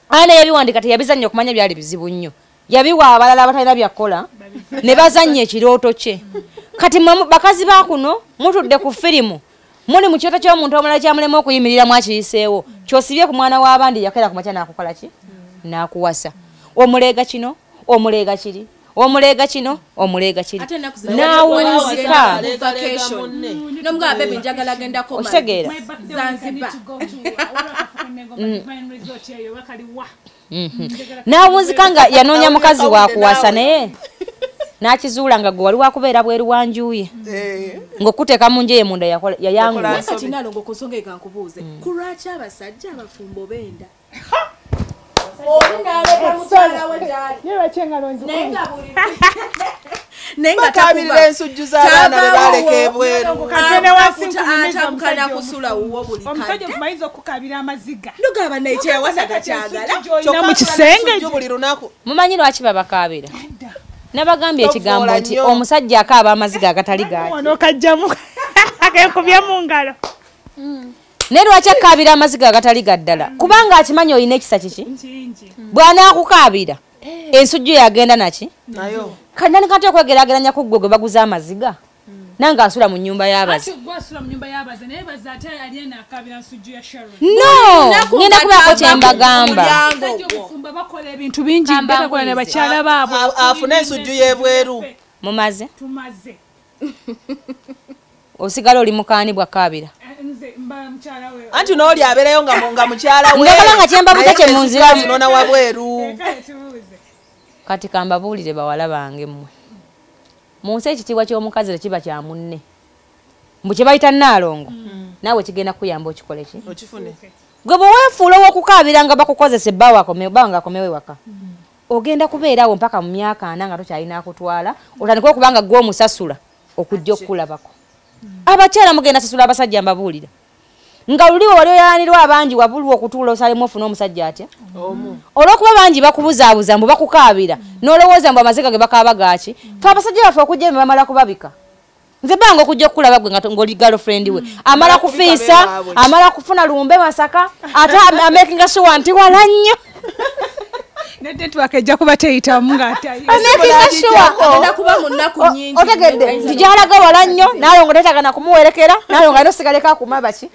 ana yabiwandika teyabizannya okumanya byali bizibu nnyo yabiwa abalala abatalina byakola ne bazannya ekirooto kye kati bakazi bakuno mutudde ku firimu muli mu kyoto ky'omuntu omulala kyamulema okuyimirira mwakiyiseewo kyosibye ku mwana w'abandi yakera ku makya n'akukola ki n'akuwasa omuleega kino omuleega kiri omuleega kino omuleega kiri naawunzika okitegeera naawunzika nga yanoonya mukazi wakuwasa naye nakizuula nga gwe wali wakubeera bweru wanjuye ng'okuteeka mu nje ye munda yayangula kati Nalongo ku nsonga ekankubuuze kulwaki abasajja abafumbo benda bakabirira ensujju z'abaana be baleka ebweru atabukana kusula wuwo buli omusajja omumayiza okukabira amaziga ndugaba naye kyeyawasa takyagala mu kisenge buli lunaku mumanyi lwaki babakaabira nabagambye ekigambo nti omusajja akaaba amaziga agatali gaaki okajjamu akekubya mu ngalo naye lwaki akaabira amaziga agatali gaddala kubanga akimanyi olina ekisa kiki bw'anaakukaabira ensujju yagenda naki nayo kanani kati okwegeraageranya ku ggwe gwe baguza amaziga nange asula mu nnyumba y'abazi no ngenda kubaako kyembagamba ebintu bingi batakola ne bakyala baabwe afune ensujju y'ebweru mumaze osigala oli mukaani bwakaabira anti n'oli abeerayo nga mukyala we njagala nga kyembabuuza kye munzira zinona wabweru kati kambabuulire bawala bange mmwe mu nsi ekitiibwa ky'omukazi tekiba kya munne mbu kye bayita Nalongo naawe kigenda kuyamba okikole ki gwe bwe weefuula ow'okukaabira nga bakukozesa ebbaawa nga akomewo ewaka ogenda kubeerawo mpaka mu myaka 4 nga tokyalina akutwala otandika okuba nga gwe omusasula okujja okukulabako abakyala mugenda sasula abasajja mbabuulira nga luliwo wali oyalanirwa abangi wabulwa okutuula osalemu ofuna omusajja atya olw'okuba bangi bakubuzaabuza mbu bakukaabira n'olowooza mbu amaziga ge bakaaba gaaki fe abasajja baffe okujja eme bamala kubabika nze banga okujja okukulaba gwe ng'oli girlfriend we amala kufiisa amala kufuna lumbe masaka ate amakinga sure nti wala nnyo network ejja kuba teyitamu otegedde nti gyalaga wala nnyo Nalongo tetagana kumuwerekera Nalongo alina osigaleko akumabaki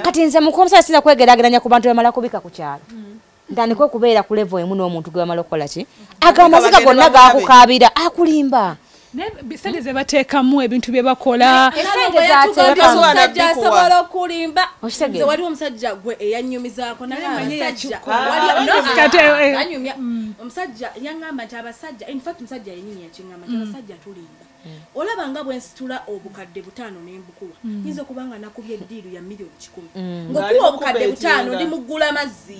kati nze mukomusala sinza kwegeraageranya ku bantu bamala kubika ku kyalo ntandika okubeera ku level emu n'omuntu gwe bamala okukola ki agamaziga gonna gakukaabira akulimba sente ze bateekamu ebintu bye bakola omusajja asobola okulimba nze waliwo omusajja gwe eyanyumizaako omusajja yaŋŋamba nti abasajja infact omusajja yennyini yakiŋŋamba nti abasajja tulimba olaba nga bwensitula obukadde 5 n'embukuba nyinza okuba nga nakubya eddiiru ya $1,000,000 ng'okuba obukadde 5 ndi muggula mazzi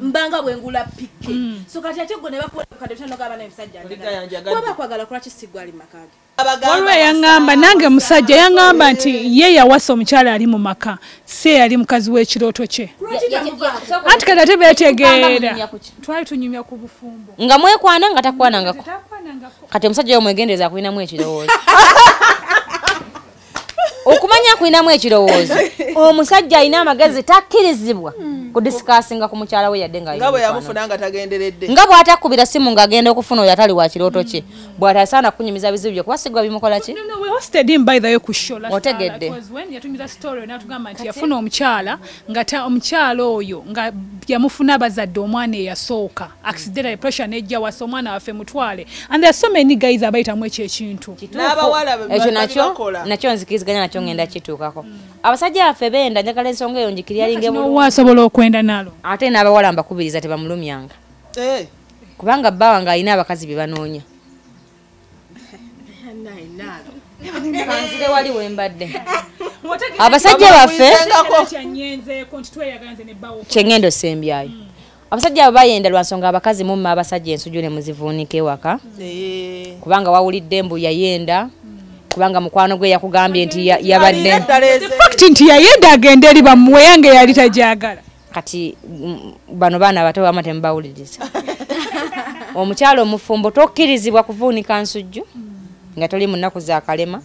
mbanga bwengula pike so kati ate gwe ne bakuwa obukadde 5 g'abaana emisajja kwaba kwagala kulaki sigwali makage olwe yaŋŋamba nange musajja yaŋŋamba nti ye yawasa omukyala ali mu maka si yali mukazi w'ekirooto kye anti kati ate beetegeera twali tunyumya ku bufumbo nga mwekwana nga takwanangako kati omusajja omwegendereza akulinamu ekirowoozo okumanya akulinamu ekirowoozo omusajja alina amagezi takkirizibwa kudisikasinga ku mukyala we yadde nga bwe yamufuna nga tagenderedde nga bw'atakkubira simu ng'agenda okufuna oyo atali wa kirooto kye bw'atasaana kunyumiza bizibu bye kuba sigwa bimukola ki otegedde yatumiza story n'atugamba nti yafuna omukyala nga omukyala oyo nga yamufuna abazadde omwana eyasooka accidentally pressure n'ejja wasa omwana waffe mutwale and there are so many guys abayitamu ekyo ekintu ekyo nakyo nzikiriziganya nakyo ngenda kituukako abasajja baffe benda njagala ensonga eyo njikiryalinga wasobola okwenda nalo ate n'abawala mbakubiriza tebamulumyanga kubanga bbawa nga alina abakazi bye banoonya kanzire wali wembadde abasajja baffe kyengendo sembyayo abasajja abo bayenda lwansonga abakazi mumma abasajja ensujju ne muzivuunike ewaka kubanga wawulidde mbu yayenda kubanga mukwano gwe yakugambye nti yabadde fact nti yayenda agenda eri bamuwe yange yali tajagala kati bano baana abato bama tembawuliriza omukyalo omufumbo tokkirizibwa kuvuunika nsujju nga toli mu nnaku za kalema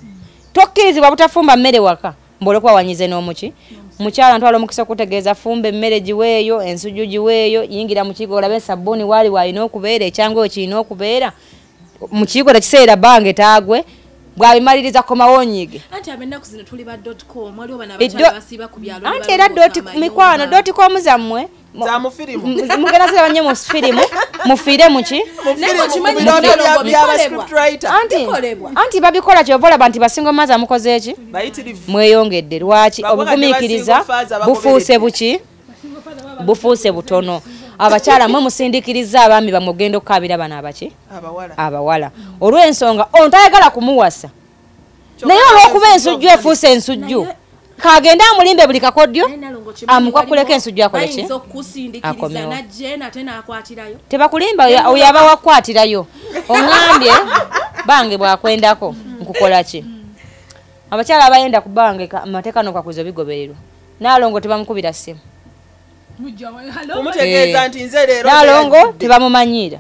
tokkirizibwa butafumba mmere waka mbolekwa wanyize n'omuki mukyala ntwala omukisa okutegeeza fumba emmere giweeyo ensujju giweeyo yingira mu kigo olabe sabbuuni waali waalina okubeera ekyangu kirina okubeera mu kigo tekiseera bange taagwe bwabimaliriza komawo onyiige anti abennaku zino tuli ba .com waliwo bana abakyala basiiba ku byalo anti era mikwano .com zammwe mugenda siraba nnyo mu firimu mufiire muki anti babikola kyova olaba nti basinga omaza mukoze eki mweyongedde lwaki obugumiikiriza bufuuse buki bufuuse butono abakyala mwe musindikiriza abaami bamwe ogenda okukabira bano abaki abawala olw'ensonga ontayagala kumuwasa naye olw'okuba ensujju efuuse ensujju kagenda amulimbe buli kakodyo amukwakuleko ensujju akoleki akomewo tebakulimba oyo aba wakwatirayo oŋambye bange bwakwendako nkukola ki abakyala abayenda ku bange amateeka n'okwakuza bigobererwa Nalongo tebamukubira ssimu kumutegeeza nti nze leero Nalongo tebamumanyira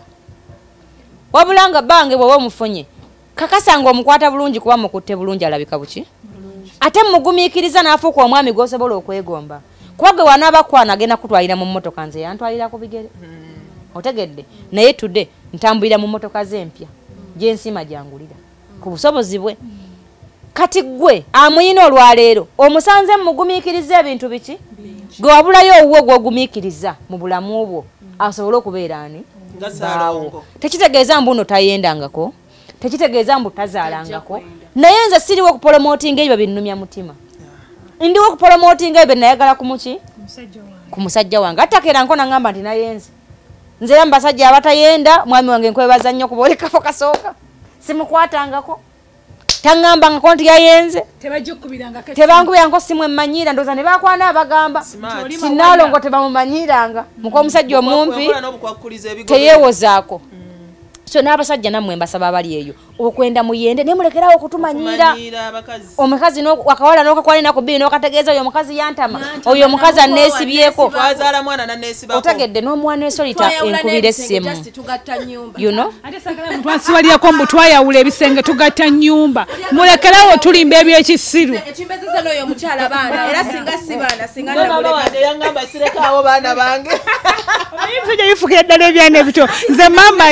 wabula nga bange bw'oba omufunye kakasanga omukwata bulungi kuba mukutte bulungi alabika buki ate mugumiikiriza n'afuuka omwami gw'osobola okwegomba kuba gwe wanaabakwana agenda kutwalira mu mmotoka nze yantwalira ku bigere otegedde naye tudde ntambulira mu mmotoka z'empya gy'ensima gyangulira ku busobozi bwe kati gwe amuyina olwaleero omusanze mugumiikiriza ebintu biki gwe wabulayo owuwo gw'ogumiikiriza mu bulamu bwo asobole okubeera ani baawo tekitegeeza mbu no tayendangako tekitegeeza mbu tazaalangako naye nze siriwo okupolomootinga ebyo binnumya mutima ndiwo okupolomootinga ebyo nayagala ku muki ku musajja wange attakeera nkona ngamba nti nayenze nzera mu basajja abatayenda mwami wange nkwebaza nnyo kuba oli kafo kasooka simukwatangako taŋŋambangako nti yayenze tebankubirangako simu emmanyira ndooza ne bakwana abagamba ti Nalongo tebamumanyiranga muka omusajja omumpi teyeewozaako so n'abasajja nammwe mbasaba abali eyo okwenda muyende ne mulekerawo okutumanyira omukazi wakawala n'okakwalina ku bbiri n'okategeeza oyo omukazi yantama oyo omukazi anneesibyeko otegedde n'omwana esolita enkubira essimu twasibalyako mbu twayawula ebisenge tugatta nnyumba mulekerawo tulimba ebyekisiru ebisajja bifukira ddala ebyana ebito nze mama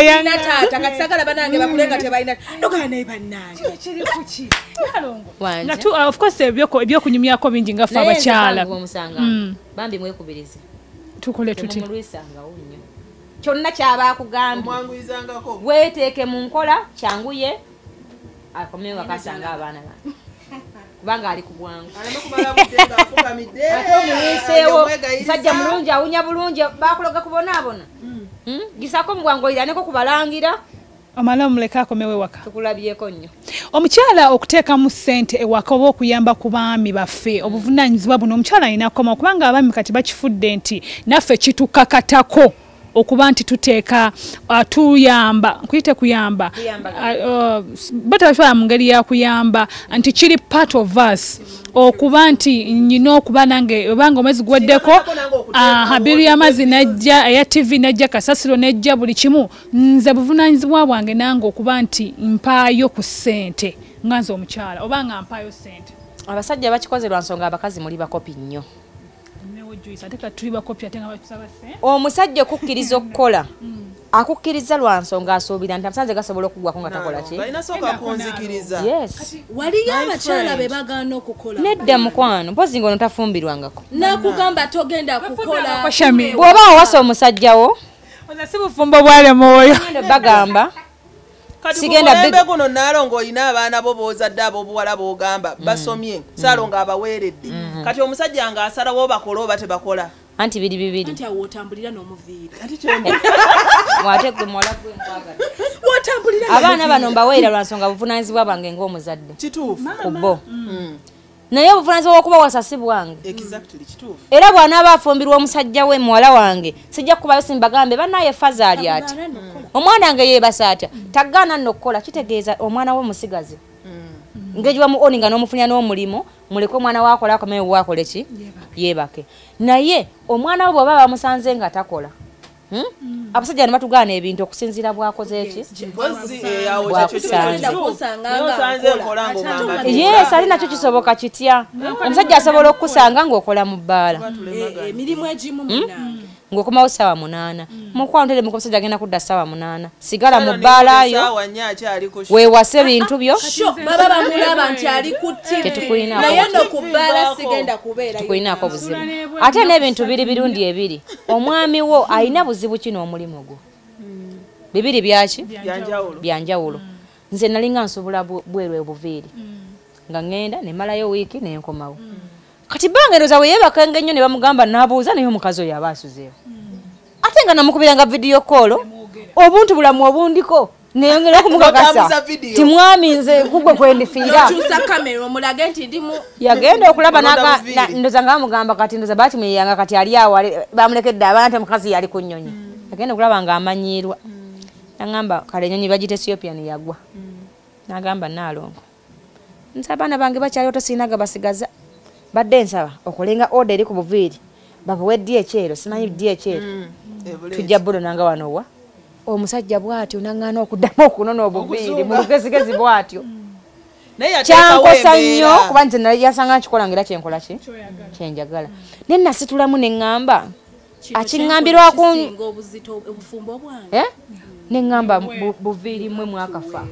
of course ebyokunyumyako bingi ngafe abakyala bambi mwekubirize tukole tuti kyonna kyabakugambye weeteeke mu nkola kyanguye akomewo akasanga abaana bange kubanga ali ku bwangu ate omulwiseewo musajja mulungi awunya bulungi bakuloga kubonaabona gisako mu bwangu oyiraneko kubalangira amala muleka akomewe waka tukulabyeko nnyo omukyala okuteekamu ssente ewaka oba okuyamba ku baami baffe obuvunaanyizibwa buno omukyala alina akoma kubanga abaami kati bakifudde nti naffe kitukakatako okuba nti tuteeka tuyamba nkuyite kuyamba batabashobora mu ngeri ya kuyamba nti kiri part of us okuba nti nyina okuba nange obanga omwezi guweddeko biru y'amazzi najja eya TV najja kasasiro najja buli kimu nze buvunaanyizibwa bwange nange okuba nti mpaayo ku ssente nga nze omukyala obanga mpaayo ssente abasajja bakikoze lwa nsonga abakazi muli bakopi nnyo omusajja okukkiriza okukola akukkiriza lwa nsonga asuubira nti amasanze gasobola okugwako nga takola ki waliyo abakyala be bagaana okukola nedda mukwano mpozi ngono tafumbirwangako nakugamba togenda kukola bw'oba wawasa omusajjawo si bufumbo bwalemwoyo bagamba sigenda guno Nalongo oyina abaana bo boozadde ab'obuwala b'ogamba basomye Nalongo abaweeredde kati omusajja nga asalawo bakola oba tebakola anti biri bibiri anti awo otambulira n'omuviiri mwate gwe muwala gwe nkwagala abaana bano mbaweera lwa nsonga buvunaanyizibwa bwange ng'omuzadde kituufu ku bo naye obuvunaanyizibwa bw'okuba wasasi bwange kituufu era bw'anaaba afumbirwa omusajja we muwala wange sijja kukubayo simbagambe bannaye faza ali ati omwana wange yeebasa atya tagaana nno okukola kitegeeza omwana we musigazi ngejiwa mu oninga n'omufunya n'omulimu muleke omwana wakola akomewo wakole ki yeebake naye omwana we bw'oba bamusanze nga takola abasajja ne batugaana ebintu okusinziira bwakoze eki yes ali nakyo kisoboka kitya omusajja asobola okukusanga ng'okola mu bbaala emirimu egimu ng'okomawo ssaawa 8 mukwano tere muko omusajja agenda kudda ssaawa 8 sigala mu bbaalayo weewase ebintu byo baba bamulaba nti ali ku TV naye no ku bbaala sigenda kubeera tukulinaako buzibu ate n'ebintu biri birundi ebiri omwami wo alina buzibu kino omulimu gwo bibiri byaki byanjawulo nze nalinga nsobola bwerwe obuviiri nga ngenda nemalayo wiiki nenkomawo kati bangeroza weyebakanga ennyo ne bamugamba nabuuza naye omukazi oyo aba asuzeewo ate nga namukubiranga vidiyo koolo obuntu bulamu obundiko neyongera okumukakasa timwami nze kugwe kwendifiira yagenda okulaba ndoza nga bamugamba kati ndoza bakimuyeyanga kati ali awo bamulekedde abantu omukazi yali ku nnyonyi yagenda okulaba nga amanyiirwa nagamba kale ennyonyi bagita Ethiopian yagwa nagamba Nalongo nsa abaana bange bakyali otosiinaga basigaza badde nsaba okolenga order eri ku buviiri babuweddi ekyero simanyi ddi ekyero tujja bulo nanga wanowa omusajja bwatyo nangana okuddamu okunona obuviiri mu lugezigezi bwatyo kyankosa nnyo kuba nze yasanga nkikola ngera kyenkola ki kyenjagala naye nasitulamu neŋŋamba akiŋŋambirwaku neŋŋamba buviiri mmwe mwakafa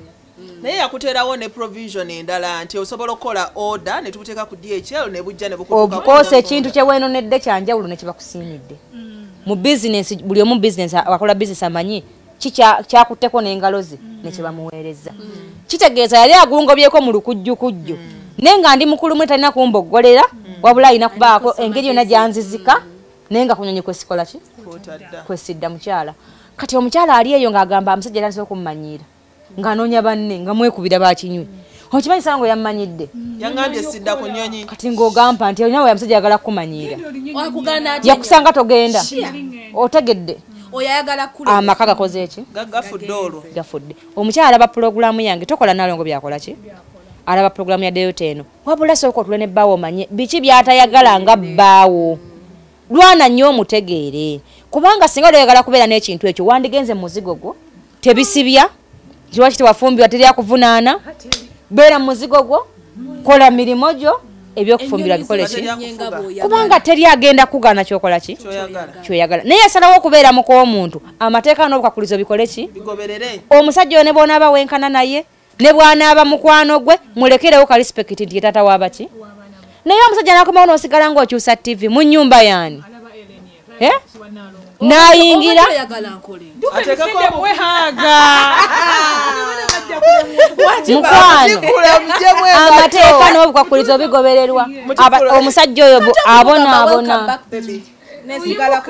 naye yakuterawo ne provision endala nti osobola okukola order ne tubuteeka ku DHL ne bujja ne bukutuka obukose ekintu kyeweenonedde kyanjawulo ne kibakusiimidde mu business buli omu business akola business amanyi kyakutteko n'engalo ze ne kibamuweereza kitegeeza yali agulungobyeko mu lukujjukujju naye nga ndi mukulu mwe talina kumboggolera wabula alina kubaako engeri yonna gyanzizika naye nga kunyonyi kwesikola ki kwesidda mukyala kati omukyala ali eyo ng'agamba amusajja yali asobola okumumanyiira ng'anoonya banne nga mwekubira bakinywi okimanyi sana ngo yammanyidde yaŋŋambye sidda ku nnyonyi kati ng'ogamba nti olinawe yamusajja yagala kukumanyiira yakusanga togenda otegedde amaka gakoze eki gafudde omukyala alaba pulogulaamu yange tokola Nalongo byakola ki alaba pulogulaamu ya Delta eno wabula sooka otule ne bbaawo omanye biki byatayagala nga bbaawo lwana nnyo omutegeere kubanga singa oyagala kubeera n'ekintu ekyo wandigenze muzigo gwo tebisibya kiwaki tewafumbirwa teri akuvunaana beera muzigo gwo kola mirimo gyo ebyokufumbirwa bikole ki kubanga teri agenda kugaana kyokola ki kyoyagala naye asalawo okubeera muko omuntu amateeka n'obukakulizo bikole ki omusajja oyo ne bw'onaaba wenkana naye ne bw'anaaba mukwano gwe mulekerewo ka respect nti ye taata waabaki naye omusajja nakomawo n'osigala ng'okyusa TV mu nnyumba yaani nayingira amateeka n'obukakulizo bigobererwa omusajja oyo abonaabona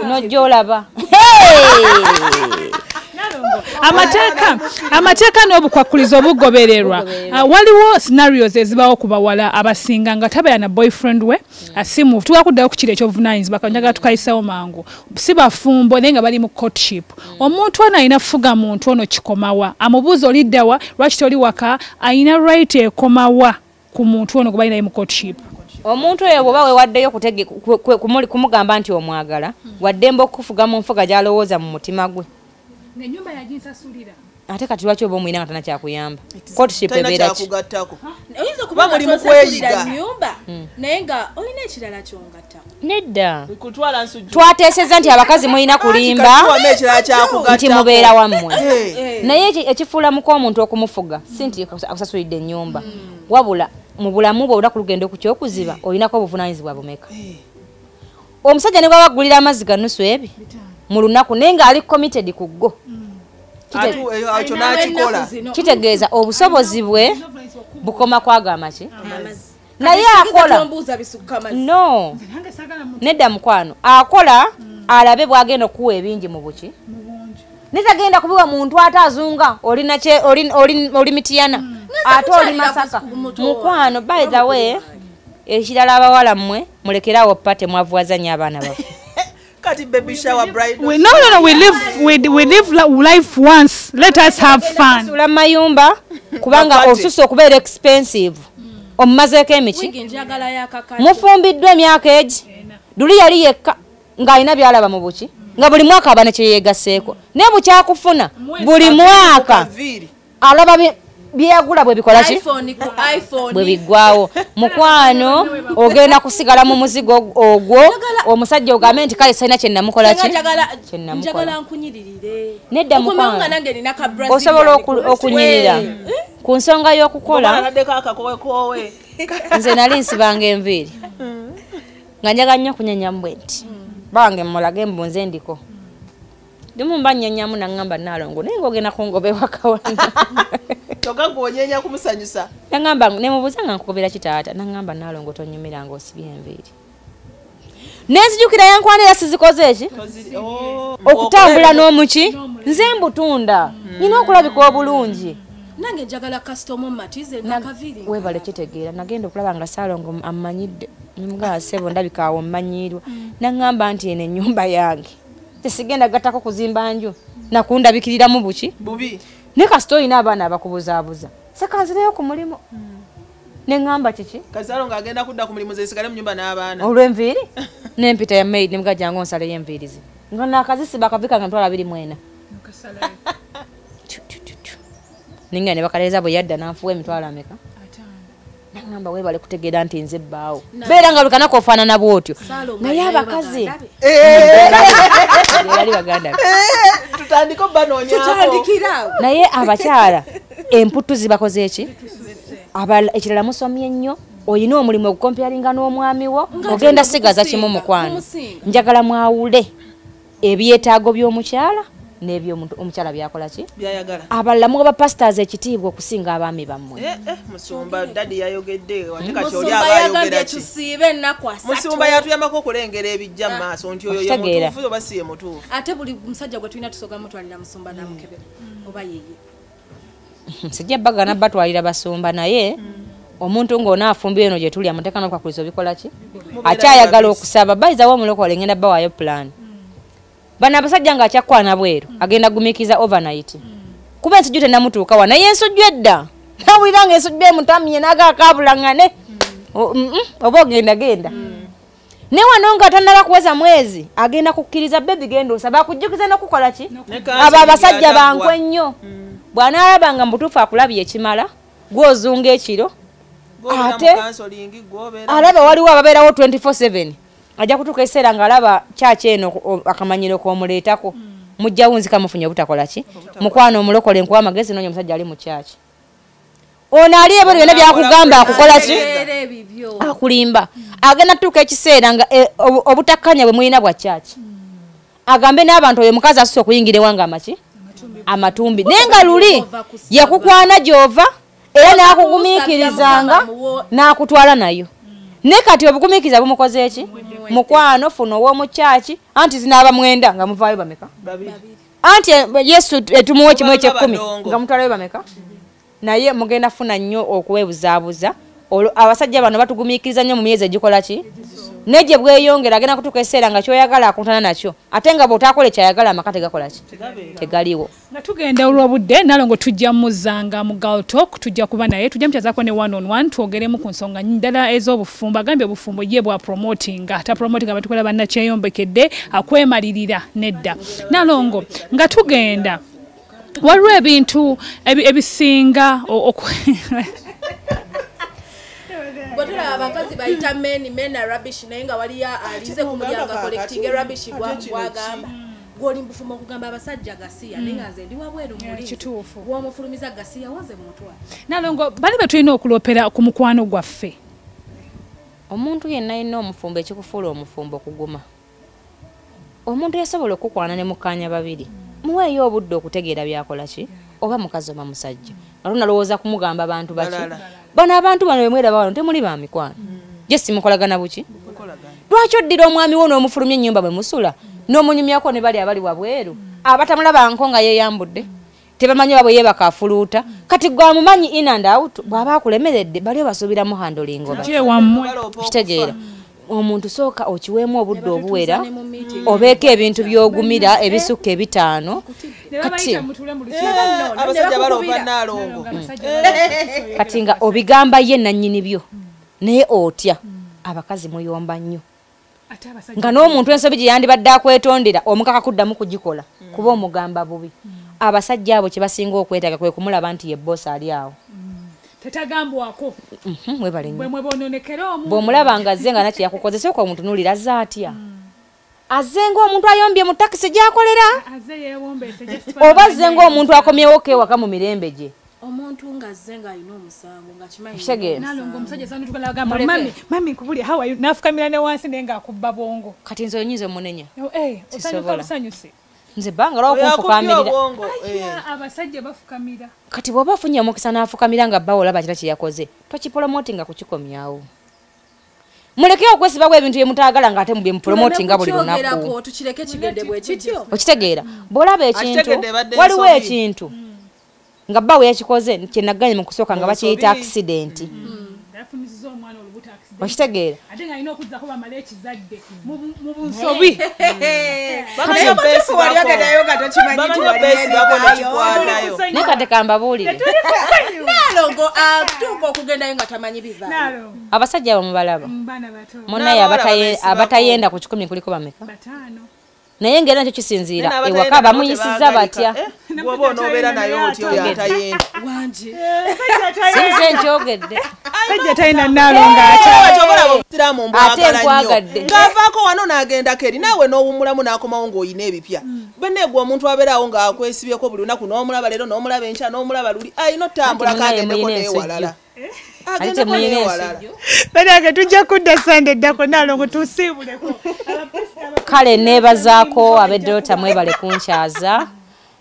nojja olaba amateeka n'obukwakulizo bugobererwa waliwo scenarios ezibawo ku bawala abasinga nga tabeera na boyfriend we asimu tuwakuddayo ku kiro ekyobuvunaanyizibwa kanyaga tukayisawo mangu si bafumbo naye nga bali mu courtship omuntu ono alina fuga muntu ono kikomawa amubuuza oliddawa lwaki toli waka alina right ekomawa ku muntu ono gwe balinaye mu courtship omuntu oyo bw'oba weewaddeyo kumugamba nti omwagala waddembe okufuga mu nfuga gy'alowooza mu mutima gwe Nyumba ya jinsa sulira. Ate kati lwaki oba omuyina nga tana kyakuyamba courtship ebeera ki oyinza kuba bali mu kweyiga nyumba naye nga olina ekirala kyongatta nedda twateesezza nti abakazi muyina kulimba nti mubeera wammwe naye ekifuula muko omuntu okumufuga si nti akusasulidde ennyumba wabula mu bulamu bwe olunaku lugenda okukyokuziba olinako obuvunaanyizibwa bumeka omusajja ne bwabagulira amazzi ga nnusu ebi mu lunaku naye nga ali committed ku ggo kitegeeza obusobozi bwe bukoma kwagamba ki naye akola no nedda mukwano akola alabe bwagenda okuwa ebingi mu buki netagenda kubiwa muntu ate azunga oli mitiyana ate oli masaka mukwano by the way ekirala abawala mmwe mulekerawo pate mwavuwazanya abaana bafe Kati baby shower bride. No. We live life once. Let us have fun. Sula mayumba kubanga osuso okubeera expensive. Omumazeeko emiki. Mufumbiddwa emyaka egi. Duli yali yekka ng'alina byalaba mu buki. nga buli mwaka abana kyeyegaseeko naye bukyakufuna buli mwaka alaba byeyagula bwe bikola ki bwe biggwawo mukwano ogenda kusigala mu muzigo ogwo omusajja ogambe nti kale salina kyennamukola ki nedda mukwano osobola okunyirira ku nsonga y'okukola nze nali nsibanga enviiri nga njaga nnyo kunyanyamu bwe nti bange mulage mbunze ndiko dimu mba nyanyamu nangamba Nalongo naye ngogenda kungobe wakawana toka kuonyenya kumusanyusa nangamba ne mubuza nga nkugobera kitaata nangamba Nalongo tonyumira ngo osibye enviiri nezijukira yankwana yasizikoze eki okutambula n'omuki nze mbutunda nina okulabika obulungi nange njagala customer matize nakaviri webale kitegeera nagenda okulaba nga Salongo amanyidde mga sebo ndabika awo mmanyirwa nangamba nti ene nyumba yange tesigenda gatako kuzimba nju nakundabikiriramu buki bubi ne kasito ina abaana abakubuzaabuza sekanzireyo ku mulimo nengamba kiki Salongo agenda kudda ku mulimo zesigale mu nyumba n'abaana olw'enviiri nempita ya maid nimuga jangu nsale y'enviirizi nga nakazisiba akavika nga ntwala 24 ninga ne bakaleza bwe yadda nanfuwa emitwalo ameka nangamba webale kutegeera nti nze bbaawo beera nga lukana kofaanana bwotyo naye abakazi yali baganda tutandiko banoonyako naye abakyala emputu zibakoze eki ekirala musomye nnyo oyina omulimu ogukompyalinga n'omwami wo ogenda sigaza kimu mukwano njagala mwawule ebyetaago by'omukyala nebyo omukyala byakola ki byayagala abalala muba pastors ekitiibwa okusinga abaami bammwe musumba dadi yayogedde wateka kyoli abayogera ki tusibe ennaku asatu musumba yatuyamako okulengera ebijja mu maaso nti oyo ye mutuufu oba si ye mutuufu ate buli musajja gwe tulina tusooka mutwalira musumba namukebera oba yeye sijja bagana batwalira basumba naye omuntu ng'onaafumbira eno gye tuli amuteeka n'okwakuliza obikola ki akyayagala okusaba bayizawo omulokole ngenda bawaayo plan bana abasajja nga akyakwana bweru agenda gumikiza overnight kuba ensujju tennamutuuka wa naye ensujju edda nawulira nga ensujju emutamye nagakabulangane oba ogenda genda ne wano nga tannaba kuweza mwezi agenda kukkiriza bebi genda osaba akujjukiza n'okukola ki abo abasajja bankwe nnyo bw'anaalaba nga mutuufu akulabye ekimala gw'ozunga ekiro ate alaba waliwo ababeerawo 24/7 ajja kutuuka ekiseera ng'alaba kyaki eno akamanyiro k'omuleetako mujja wunzika mufunye obutakola ki mukwano omulokole nkuwa amagezi noonya omusajja ali mu kyaki ono ali ebyo byonna byakugamba akukola ki akulimba agenda tuuka ekiseera nga obutakkanya bwe mulina bwa kyaki agambe n'abantu oyo mukazi asusa okuyingira ewanga amaki amatumbi naye nga luli yakukwana gy'ova era n'akugumiikirizanga n'akutwala nayo ne kati obugumiikiriza bumukoze eki mukwano funa ow'omukyaki anti zinaaba mwenda nga muvaayo bameka anti Yesu etumuwa ekimu eky'ekkumi nga mutwalayo bameka naye mugenda funa nnyo okuwebuzaabuza abasajja bano batugumiikiriza nnyo mu myezi egikola ki negye bweyongera agenda kutuuka ekiseera nga kyoyagala akuntana nakyo ate nga bw'otakola ekyayagala amaka tegakola ki tegaliwo nga tugenda olw'obudde Nalongo tujja muzanga mu Girl Talk tujja kuba naye tujja mukyazaako ne 1-on-1 twogeremu ku nsonga ddala ez'obufumbo agambye obufumbo ye bwa promotinga atapromotinga batukola bannakyeyombekedde akwemalirira nedda Nalongo nga tugenda waliwo ebintu ebisinga Botula abakazi bayita men rubbish naye nga waliya alize ku mulyango collecting rubbish gwagamba goli mbufumo kugamba abasajja gasiya nenga nze ndi wabweru muri kituufu wamufulumiza gasiya waze mutwa Nalongo bali betulina okulopera ku mukwano gwaffe omuntu yenna yenna omufumbo ekikufuula omufumbo kuguma omuntu yasobola okukwana ne mukanya babiri muweeyo obudde okutegeera byakola ki oba mukazi oba musajja alunalowooza kumugamba abantu baki bano abantu bano bemweraba bano temuli ba mikwano je simukolagana buki lwaki oddira omwami wo n'omufulumya ennyumba bwe musula n'omunyumyako ne bali abali wabweru abatamulabanko nga yeeyambudde tebamanyi babwe yebakafuluuta kati gwamumanyi in and out bw'aba akulemeredde bali basuubiramu handolingo kitegeera omuntu sooka okiweemu obudde obuwera obeeko ebintu by'ogumira ebisukka 5 kati abasajja balomba Nalongo kati nga obigamba ye nannyini byo naye otya abakazi muyomba nnyo nga n'omuntu ensobi gye yandibadde akwetondera omukaka kuddamu kugikola kuba omugamba bubi. Abasajja abo kye basinga okwetaaga kwe kumulaba nti ye boss ali awo. Tetagambwako. Bwe bononekera omuntu. Bw'omulaba nga azze nga nakye yakukozesa ko omuntu nulira azze atya. Azze ng'omuntu ayombye mu takisi gy'akolera. Azze yeewombeese gye oba azze ng'omuntu akomyewo kewaka mu mirembe gye. Omuntu nga azze ng'alina omusango nga kimanyi. Nalongo omusajja sanu tukala agamba mami kubuli how are you nafukamira ne wansi nenga akubba bongo. Kati nzo nyinze munenya. Osanyuka busanyuse. Nze bangala okunfukamirira. Abasajja bafukamira. Kati bw'oba afunye omukisa n'afukamira nga bba olaba kira kye yakoze tokipromotinga kukikomyawo. Muleke okwesiba kwa ebintu byemutaagala nga ate mubye mupromotinga buli lunaku. Tukireke kigende bwe kityo. Okitegeera bw'olaba ekintu waliwo ekintu nga bba we yakikoze kye nagganye mu kusooka nga bakiyita accident. Yafunisiza omwana olubuto accident. Okitegeera ate nga alina okuzzako bamala ekizadde mu bunsobi. nekate kambabuulire Nalongo atuuka okugendayo nga tamanyi bivaayo. abasajja abo mubalaba munnaye abatayenda ku 10 kuliko bameka naye ngera nakyo kisinziira ewaka bamuyisiza batya bw'oba onoobeera naye otyo yatayenda Wanje. sinze nkyogedde Sajja talina Nalongo ate ng'avaako wano n'agenda keri naawe n'owummulamu n'akomawo ng'olina ebipya benneegwa omuntu abeeraawo ng'akwesibyeko buli lunaku n'omulaba leero n'omulaba enkya n'omulaba luli ayina otambula kagendeko n'ewalala Banaga tujja kudda Sande eddako Nalongo tusiibuleko. kale neebazaako abeddota mwebale kunkyaza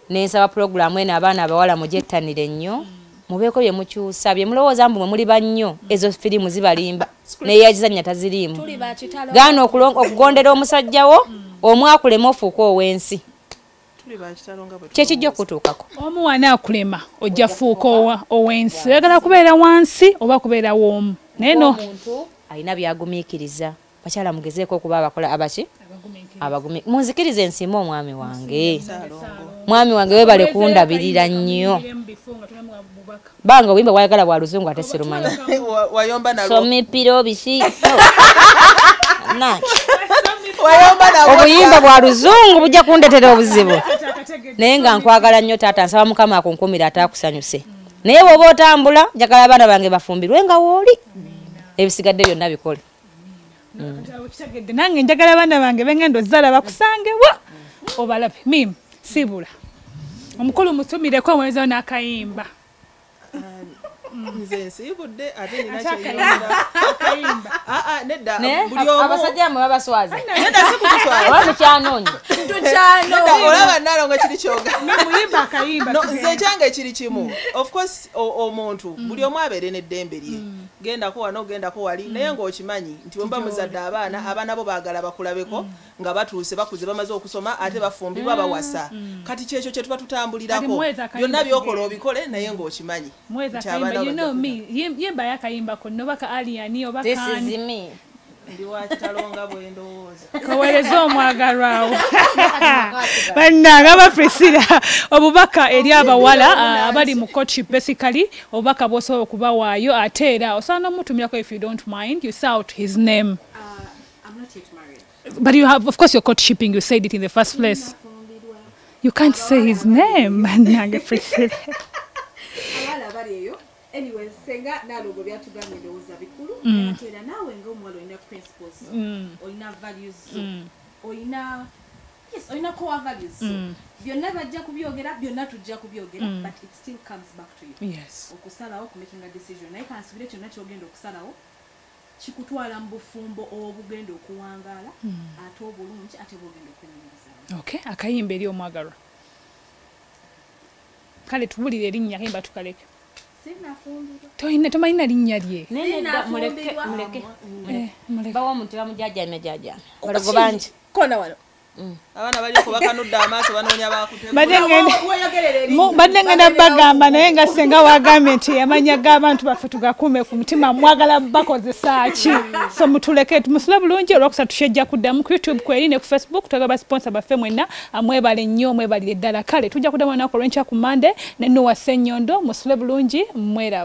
n'ensaba pulogulaamu eno abaana abawala mugyettanire nnyo mubeeko bye mukyusa bye mulowooza mbu mwe muli bannyo ezo firimu zibalimba neeyagizannya taziriimu gaana okugondera omusajjawo omwakulema ofuuka ow'ensi kyekijja okutuukako omuwana akulema ojja fuuka ow'ensi oyagala kubeera wansi oba kubeera w'omu naye no omuntu alina byagumiikiriza bakyala mugezeeko okuba abakola abaki abagumi munzikirize ensiima omwami wange webale kundabirira nnyo banga obuyimba bwayagala bwa luzungu ate sirumanya somipiro biki obuyimba bwa luzungu bujja kundetera obuzibu naye nga nkwagala nnyo taata nsaba mukama akunkumira ataakusanyuse naye bw'oba otambula njagala abaana bange bafumbirwe nga wooli ebisigadde byonna bikole nange njagala abaana bange bengenda ozala bakusangewa obalabe mim sibula omukulu mutumireko omwezawo n'akayimba nze nsiibudde ate nina kyeyonda nedda buli omu abasajja mwe babaswaza nedda si kutuswaza oba mukyanoonya olaba Nalongo kiri muyimba akayimba nze ekyange kiri kimu of course omuntu buli omu abeere n'eddembe lye gendako wano gendako wali naye ng'okimanyi nti wemba muzadde abaana bo baagala bakulabeko nga batuuse bakuze bamaze okusoma ate bafumbirwa bawasa kati kyekyo kye tuba tutambulirako byonna byokola obikole naye ng'okimanyi nti abaana yemba yakayimba kono baka aliyani oba kaani ndi wakitalonga bwe ndowooza kaweereza omwagalwawo bannanga bafrisira obubaka eri abawala abali mu courtship basically obubaka bw'osobola okubawaayo ate era osobola n'omutumirako if you don't mind you shout his name. I'm not yet married. But you have, of course, you're courtshipping. You said it in the first place. You can't say his name. Bannanga Priscilla. Anyway, senga Nalongo byatugamye ndowooza bikulu era naawe ng'omuwala olina principles olina values olina core values byonna bajja kubyogera byonna tujja kubyogera but it still comes back to you. Yes. Okusalawo making a decision naye kansubire kyonna kyogenda okusalawo kikutwala mu bufumbo obugenda okuwangaala ate obulungi ate bwogenda okwenyumiriza. Okay, akayimba eri omwagalwa kale tubulire erinnya kayimba tukaleke tomalina linnya lye bawa omuntu bamujajamya jajamya balogo bangi kona wano abaana baliko bakanudde amaaso banoonya badde ngenda bagamba naye nga senga wagambye nti amanya g'abantu baffe tugakuume ku mutima mwagala bakozesa ki so mutuleke tumusule bulungi olwokusatu tushejja kuddamu ku YouTube kweri ne ku Facebook twagaba sponsor baffe mwenna amwebale nnyo mwebalire ddala kale tujja kuddamu olunaku olw'enkya ku Monday ne Noah Ssenyondo musule bulungi mwera